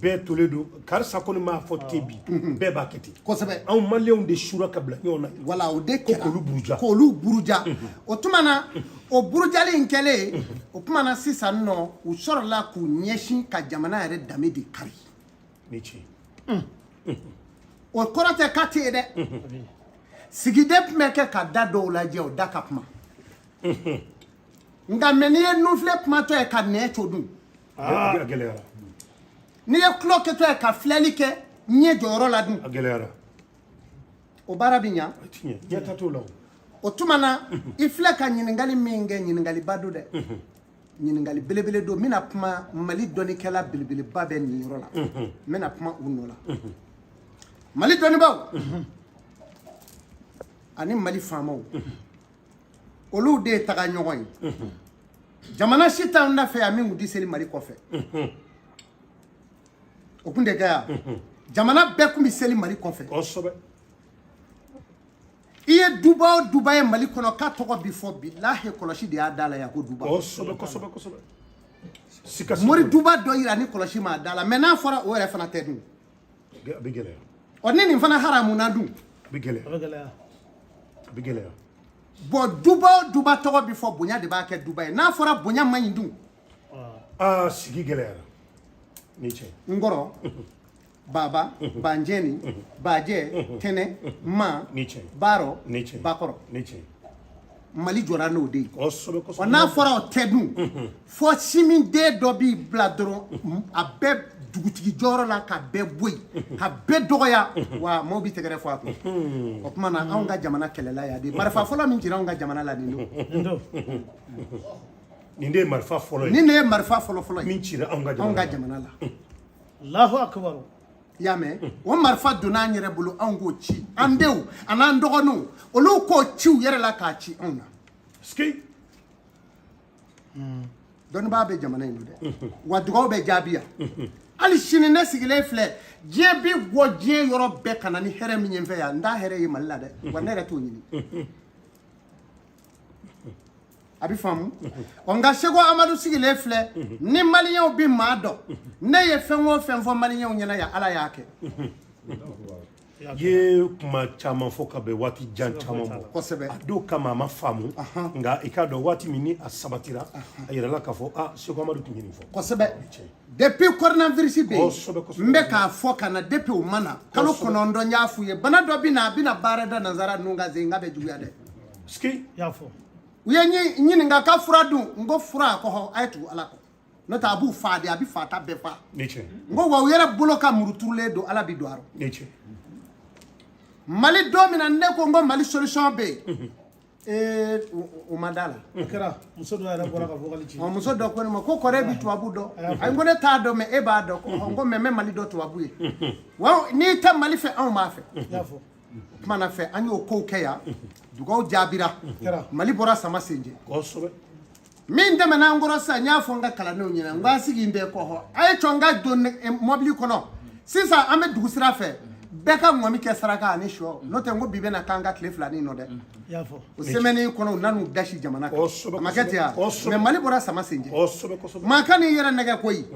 bɛɛ tolen don karisa kɔni m'a fɔ ten bi bɛɛ b'a kɛ ten kosɛbɛ anw maliyɛnw de sura ka bila ɲɔgɔn na wala o de kɛra k'olu buruja o tuma na o burujali in kɛlen o tuma na sisan nɔ u sɔrɔla k'u ɲɛsin ka jamana yɛrɛ danbe de kari ni tiɲɛ o kɔrɔ tɛ k'a tɛ ye dɛ sigiden tun bɛ kɛ ka da dɔw lajɛ o da ka kuma nka mɛ n'i ye nufilɛ kumatɔ ye ka nɛn co dun n'i ye tulo kɛtɔ ye ka filɛli kɛ ɲɛ jɔyɔrɔ la dun o baara bɛ ɲa o tuma na i filɛ ka ɲininkali min kɛ ɲininkaliba don dɛ ɲininkali belebele don n bɛna kuma Mali dɔnnikɛla belebeleba bɛ nin yɔrɔ la n bɛna kuma u nɔ la Mali dɔnnibaaw ani Mali faamaw olu de ye taga ɲɔgɔn ye jamana si t'anw da fɛ yan min kun tɛ seli Mali kɔfɛ o kun tɛ kɛ yan jamana bɛɛ kun bɛ seli Mali kɔfɛ i ye duba o duba ye Mali kɔnɔ k'a tɔgɔ bi fɔ bilahi kɔlɔsi de y'a da la yan ko duba mori duba dɔ yira ni kɔlɔsi m'a da la mais n'a fɔra o yɛrɛ fana tɛ dun o ni nin fana haramu na dun bon duba tɔgɔ bi fɔ bonya de b'a kɛ duba ye n'a fɔra bonya man ɲi dun sigi gɛlɛyara ni cɛ ngɔrɔ baba banjɛni bajɛ tɛnɛ ma baarɔ bakɔrɔ mali jɔra n'o de ye wa n'a fɔra o tɛ dun fɔ simin den dɔ b'i bila dɔrɔn a bɛɛ dugutigi jɔyɔrɔ la ka bɛɛ bɔ yen ka bɛɛ dɔgɔya wa maaw bi tɛgɛrɛ fɔ a kun o tuma na anw ka jamana kɛlɛla yan de marifa fɔlɔ min cira anw ka jamana la nin don nin de ye marifa fɔlɔ ye nin de ye marifa fɔlɔ-fɔlɔ ye min cira anw ka jamana la Allahu akbar y'a mɛn o marifa donna an yɛrɛ bolo anw k'o ci an denw a n'an dɔgɔninw olu k'o ci u yɛrɛ la k'a ci anw na dɔnnibaa bɛ jamana in don dɛ wa dugawu bɛ jaabi yan hali sini ne sigilen filɛ diɲɛ bi bɔ diɲɛ yɔrɔ bɛɛ ka na ni hɛrɛ min ye n fɛ yan n t'a hɛrɛ ye mali la dɛ wa ne yɛrɛ t'o ɲini a bɛ faamu ɔ nka seko amadu sigilen filɛ ni maliyɛnw bɛ maa dɔn ne ye fɛn o fɛn fɔ maliyɛnw ɲɛna yan ala y'a kɛ ye kuma caman fɔ ka bɛn waati jan caman ma kosɛbɛ a don kama a ma faamu nka i k'a dɔn waati min ni a sabatira a yɛrɛla k'a fɔ seko amadu tun ye nin fɔ kosɛbɛ depuis coronavirus bɛ yen n bɛ k'a fɔ ka na depuis o ma na kalo 9 n y'a f'u ye bana dɔ bɛ na a bɛ na baara da nanzara ninnu ka zen n ka bɛ juguya dɛ y'a fɔ u ye ɲininka ka fura dun n ko fura kɔhɔ a ye tugu ala kɔ n'o tɛ a b'u faa de a bɛ fata bɛɛ faa n ko wa u yɛrɛ bolo ka muru turulen don ala bɛ don a rɔ mali don min na ne ko n ko mali solution bɛ yen o ma da la o kɛra muso dɔ yɛrɛ bɔra ka vocal ci muso dɔ ko ne ma ko kɔrɛ bɛ tubabu dɔn a ko ne t'a dɔn mɛ e b'a dɔn n ko mɛ n bɛ mali dɔn tubabu ye wa n'i tɛ mali fɛ anw b'a fɛ y'a fɔ kumana fɛ an y'o kow kɛ yan dugawu jaabira mali bɔra sama senjɛ min tɛmɛna an kɔrɔ sisan n y'a fɔ n ka kalandenw ɲɛna n k'an sigi n bɛɛ kɔhɔ a ye cɔn n ka don mɔbili kɔnɔ sisan an bɛ dugu sira fɛ bɛɛ ka ŋɔmi kɛ saraka ani sɔ n'o tɛ n ko bi bɛna k'an ka tile filanin nɔ dɛ o semaine kɔnɔ u nan'u dasi jamana kan a ma kɛ ten yan mɛ mali bɔra sama senjɛ maa ka n'i yɛrɛ nɛgɛ koyi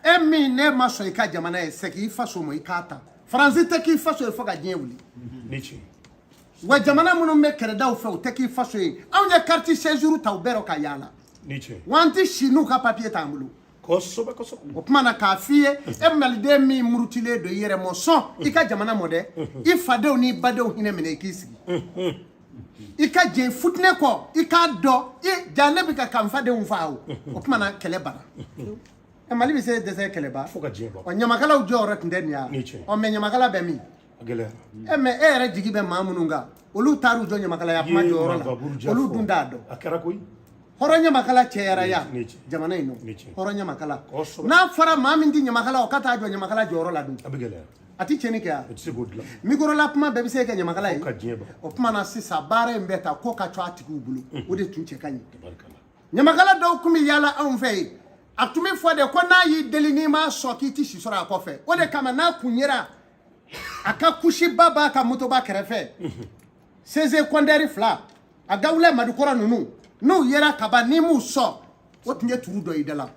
e min ne ma sɔn i ka jamana ye segin i faso ma i k'a ta faransi tɛ k'i faso ye fo ka diɲɛ wuli wa jamana minnu bɛ kɛrɛdaw fɛ u tɛ k'i faso ye anw ye carte séjour ta u bɛɛ rɔ ka yaala wa an tɛ si n'u ka papier t'an bolo o tuma na k'a f'i ye e maliden min murutilen don i yɛrɛ mɔ sɔn i ka jamana mɔ dɛ i fadenw n'i badenw hinɛ minɛ i k'i sigi i ka jɛn futinɛ kɔ i k'a dɔn ja ne bɛ ka kan fadenw faa o tuma na kɛlɛ bara mali bɛ se dɛsɛ kɛlɛba ɔ ɲamakalaw jɔyɔrɔ tun tɛ nin ye ɔ mɛ ɲamakala bɛ min mɛ e yɛrɛ jigi bɛ maa minnu kan olu taar'u jɔ ɲamakalaya kuma jɔyɔrɔ la olu dun t'a dɔn hɔrɔn ɲamakala cɛyara yan jamana in nɔ hɔrɔn ɲamakala n'a fɔra maa min tɛ ɲamakala o ka taa jɔ ɲamakala jɔyɔrɔ la dun a tɛ tiɲɛni kɛ yan mikorola kuma bɛɛ bɛ se ka kɛ ɲamakala ye o tuma na sisan baara in bɛ ta ko ka co a tigiw bolo o de tun cɛ ka ɲi ɲamakala dɔw tun bɛ yaala anw fɛ yen a tun bɛ fɔ de ko n'a y'i deli n'i m'a sɔn k'i tɛ si sɔrɔ a kɔfɛ o de kama n'a kun yera a ka kusiba b'a ka motoba kɛrɛfɛ seze kɔndɛri 2 a gawulɛ madukɔrɔ ninnu n'u yera kaban n'i m'u sɔn o tun ye turu dɔ i da la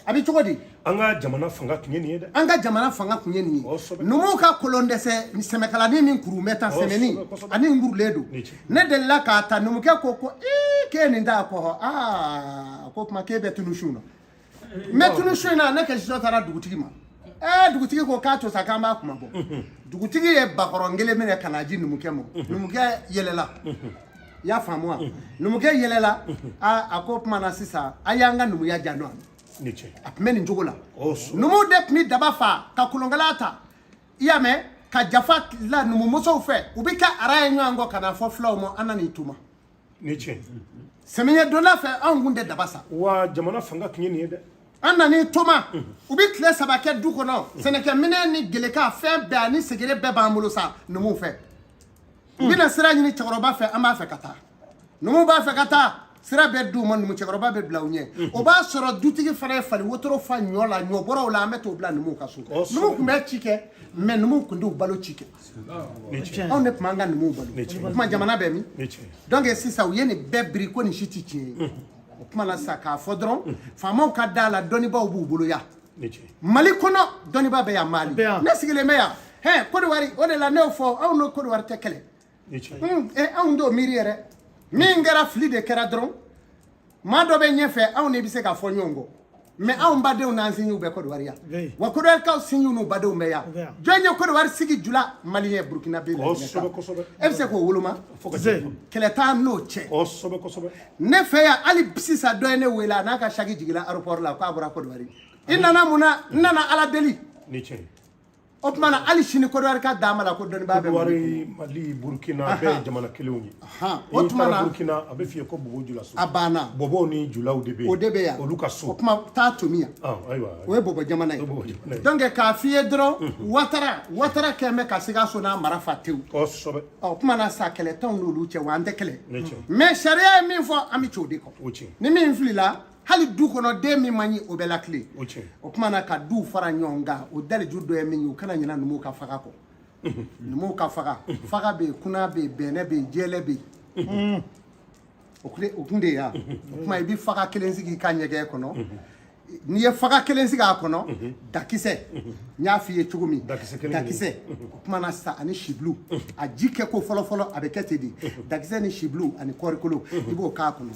a bɛ cogo di an ka jamana fanga tun ye nin ye dɛ an ka jamana fanga tun ye nin ye numuw ka kolon dɛsɛ sɛmɛkalanin ni kurumɛtan sɛmɛni ani ngurulen don ne delila k'a ta numukɛ ko k'e nin t'a kɔhɔ ko kuma k'e bɛ tunu su na mɛ tunu su in na ne kɛlɛsitɔ taara dugutigi ma dugutigi ko k'a to sa k'an b'a kuma bɔ dugutigi ye bakɔrɔn kelen minɛ ka n'a di numukɛ ma numukɛ yɛlɛla i y'a faamu wa numukɛ yɛlɛla a ko tuma na sisan a y'an ka numuya jan dɔn a tun bɛ nin cogo la numuw de tun bɛ daba fa ka kolonkala ta i y'a mɛn ka jafa la numumusow fɛ u bɛ kɛ ara ye ɲɔgɔn kɔ ka na fɔ fulaw ma an na nin tuma samiyɛ donda fɛ anw kun tɛ daba sa wa jamana fanga tun ye nin ye dɛ an nani toma u bɛ tile 3 kɛ du kɔnɔ sɛnɛkɛminɛ ni geleka fɛn bɛɛ ani segere bɛɛ b'an bolo sa numuw fɛ u bɛna sira ɲini cɛkɔrɔba fɛ an b'a fɛ ka taa numuw b'a fɛ ka taa sira bɛ d'u ma numu cɛkɔrɔba bɛ bila u ɲɛ o b'a sɔrɔ dutigi fana ye fali wotoro fa ɲɔ la ɲɔ bɔraw la an bɛ t'o bila numuw ka so numuw tun bɛ ci kɛ mɛ numuw tun t'u balo ci kɛ anw de tun b'an ka numuw balo o tuma jamana bɛ min donc sisan u ye nin bɛɛ biri ko nin si tɛ tiɲɛ ye o tuma na sisan k'a fɔ dɔrɔn faamaw ka da la dɔnnibaw b'u bolo yan mali kono doni ba be ya mali ne sigile me ya he Côte d'Ivoire o de la ne fo aw no Côte d'Ivoire te kele e aw ndo miri yere min ngara fli de kera dron ma do be nyefe aw ne bi se ka fo nyongo mais aw mbade na sinyu be Côte d'Ivoire ya wa Côte d'Ivoire ka sinyu no bade me ya jonye Côte d'Ivoire sigi jula mali e Burkina be la e se ko woluma kele ta no che ne fe ya ali bisisa do ne wela na ka shagi jigila aéroport la ko abura Côte d'Ivoire inana muna nana ala deli ni che Otmana ali shini Côte d'Ivoire ka dama la ko doni ba be Mali Burkina be jamana kelewni Otmana Burkina abe fiye ko bobo jula so abana bobo ni jula o debe ya oluka so Otma ta tumia aywa we bobo jamana donc ka fiye dro watara keme ka siga so na mara fatiu sobe Otmana sa kele ton no lu che wande kele mais sharia mi fo ami chodi ko ni mi flila hali du kono de mi mani o bela clé o kuma na ka du fara nyonga o dale judo e mi kana nyina numu ka faga ko numu ka faga be kuna be bene be jele be o kunde ya o kuma ibi faga kelensigi ka nyege kono ni ye faga kelensigi a kono dakise nya fiye chugumi dakise o kuma na sa ani shiblu a jike ko folo abekete di dakise ni shiblu ani korikolo ibo ka kono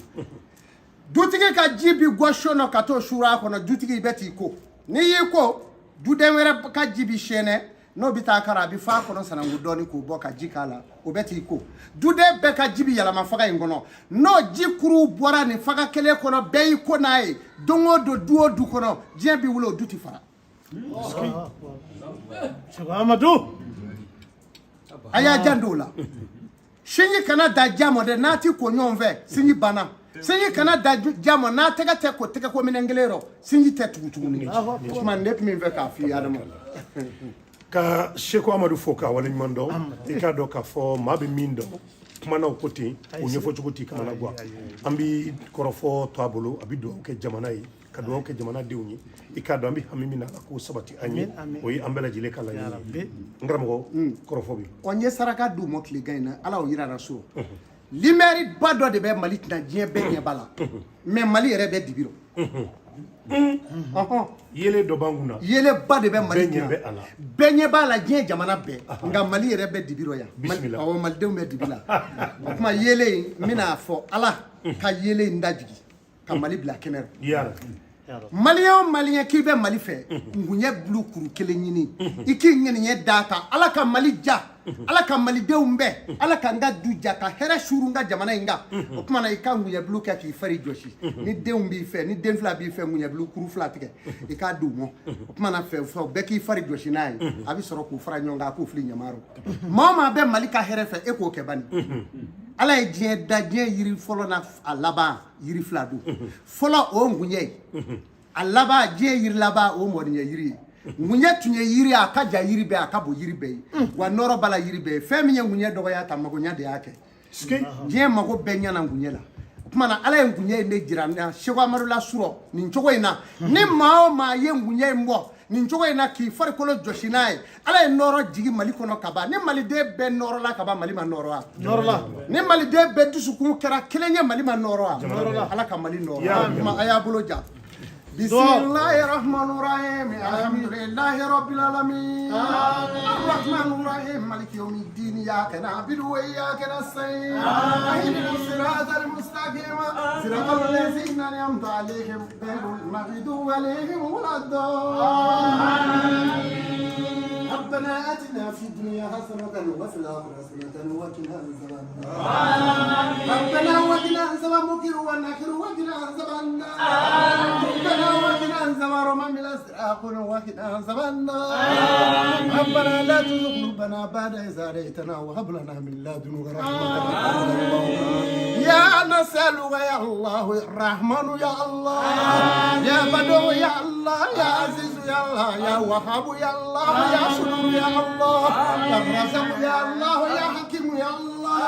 dutigi ka jibi gosho no kato shura kono dutigi beti ko ni yiko dudemere ka jibi shene no bita kara bi fa kono sanangu doni ko boka jikala o beti ko dude be ka jibi yala ma faga ngono no jikuru bora ni faga kele kono be ko nae dongo do duo du kono jien bi wulo duti fara Amadou aya jandola shinyi kana da jamo de nati ko nyonve sinyi bana sinyi kana da jamo na tega te ko minengelero sinyi te tugutugu ni man nek min ve ka fi adama ka Sheko Amadou Foka wala nyimando ika do ka fo mabe mindo kuma na okoti onye fo chukuti kama na gwa ambi korofo to abolo abido ke jamana yi ka do ke jamana dewni ika do ambi hamimi na ko sabati anye oyi ambela jile kala yi ngramo korofo bi onye saraka du mokli gaina ala o yira raso limeri bado de be mali tina jie be nye bala mais mali yere be dibiro yele do banguna yele ba de be mali tina be nye bala jie jamana be nga mali yere be dibiro ya o mali de me dibila kuma yele mina fo ala ka yele ndajigi ka mali bla kener yara Malien ki be mali fe ngunye blu kuru kele nyini iki ngene nye data ala ka mali ja ala ka mali de umbe ala ka nga duja ka here shuru nga jamana inga o kuma na ika ngunye blu ka ki fari joshi ni de umbi fe ni den fla bi fe ngunye blu kuru fla tike ika du mo o kuma na fe so be ki fari joshi nai abi soro ku fara nyonga ku fli nyamaro mama be mali ka here fe e ko ke bani ala e die da die yiri folo na alaba yiri fladu folo o ngunye alaba die yiri laba o modnya yiri ngunye tunye yiri akaja yiri be akabo yiri be wa noro bala yiri be femi ngunye dogo ya tamagonya de yake die mago benya na ngunye la kuma na ala ngunye ne jirana Sheko Amadou la suro ni nchogo ina ni mao ma ye ngunye mbo ni nchogo ina ki fari kolo joshinae ala e noro jigi mali kono kaba ni mali de be noro la kaba mali ma noro la ni mali de be dusuku kera kelenye mali ma noro la ala ka mali noro ma aya buloja Bismillahirrahmanirrahim alhamdulillahi rabbil alamin arrahmanirrahim maliki yawmiddin iyyaka na'budu wa iyyaka nasta'in ihdinas siratal mustaqim siratal ladzina an'amta 'alaihim ghayril maghdubi 'alaihim waladdallin ربنا آتنا في الدنيا حسنة وفي الآخرة حسنة وقنا عذاب النار ربنا وقنا عذاب المنكر والنكر وقنا عذاب النار ربنا وقنا عذاب رمم الأسراق وقنا عذاب النار ربنا لا تزغ قلوبنا بعد إذ هديتنا وهب لنا من لدنك رحمة يا نسألك يا الله الرحمن يا الله يا بدو يا الله يا عزيز يا الله يا وهاب يا الله يا صدور يا الله يا رزق يا الله يا حكيم يا الله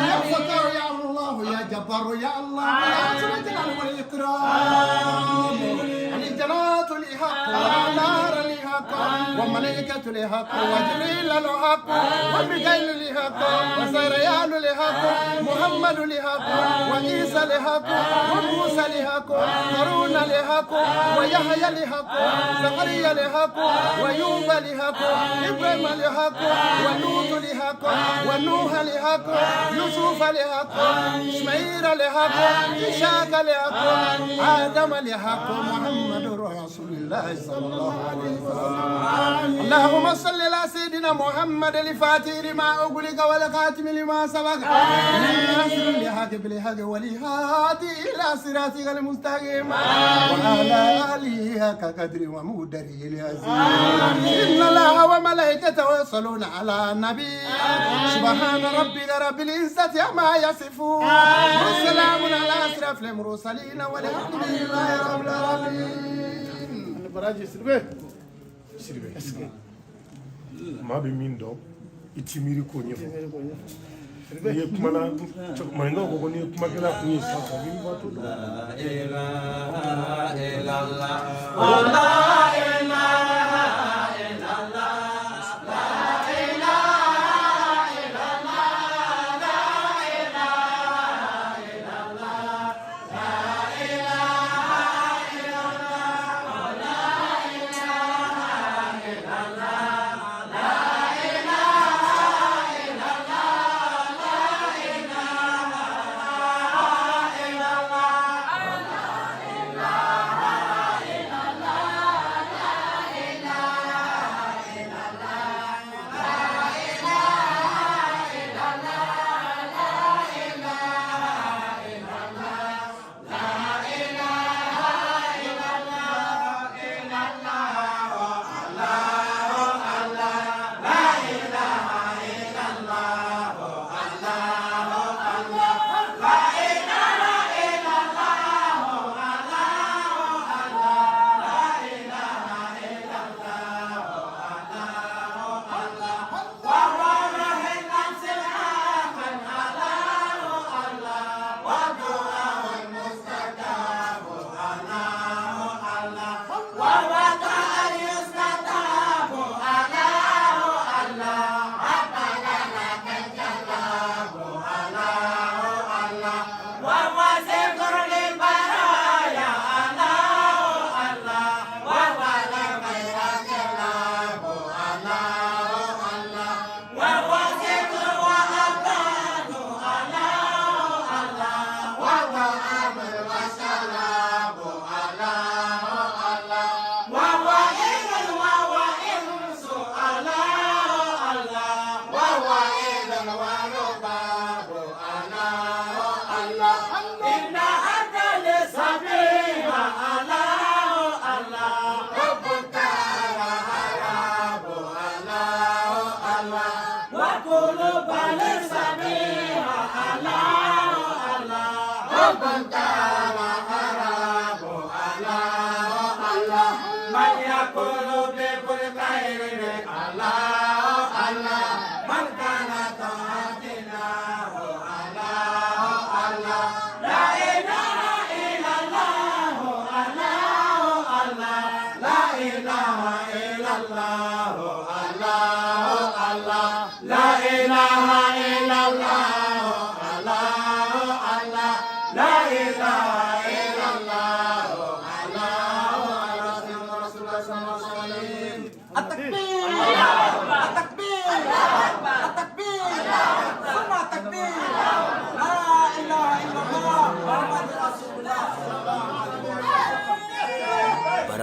يا فتر يا الله يا جبار يا الله يا ذو الجلال والإكرام الجنات لحق ونار لحق الحق وملائكة الحق وجبريل الحق وميكائيل الحق وسريان الحق محمد الحق وعيسى الحق وموسى الحق هارون الحق ويحيى الحق زكريا الحق ويوب الحق إبراهيم الحق ولوط الحق ونوح الحق يوسف الحق إسماعيل الحق إسحاق الحق آدم الحق محمد رسول الله صلى الله عليه وسلم اللهم صل على سيدنا محمد الفاتح لما أغلق والخاتم لما سبق ناصر الحق بالحق والهادي إلى صراطك المستقيم وعلى آله حق قدره ومقداره العظيم إن الله وملائكته يصلون على النبي سبحان ربك رب العزة عما يصفون وسلام على أشرف المرسلين والحمد لله رب العالمين. baraji sirbe maa bɛ min dɔn i ti miiri k'o ɲɛfɔ n'i ye kuma na maninkaw ko n'i ye kumakɛla kun ye sisan ka miiri b'a to dɔn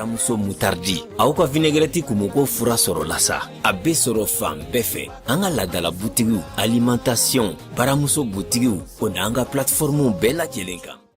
Baramuso Mutardi aw ka vinaigrette kumuko fura sɔrɔ la sa a bɛ sɔrɔ fan bɛɛ fɛ an ka ladala butigiw alimentation Baramuso butigiw o n'an ka plateforme bɛɛ lajɛlen kan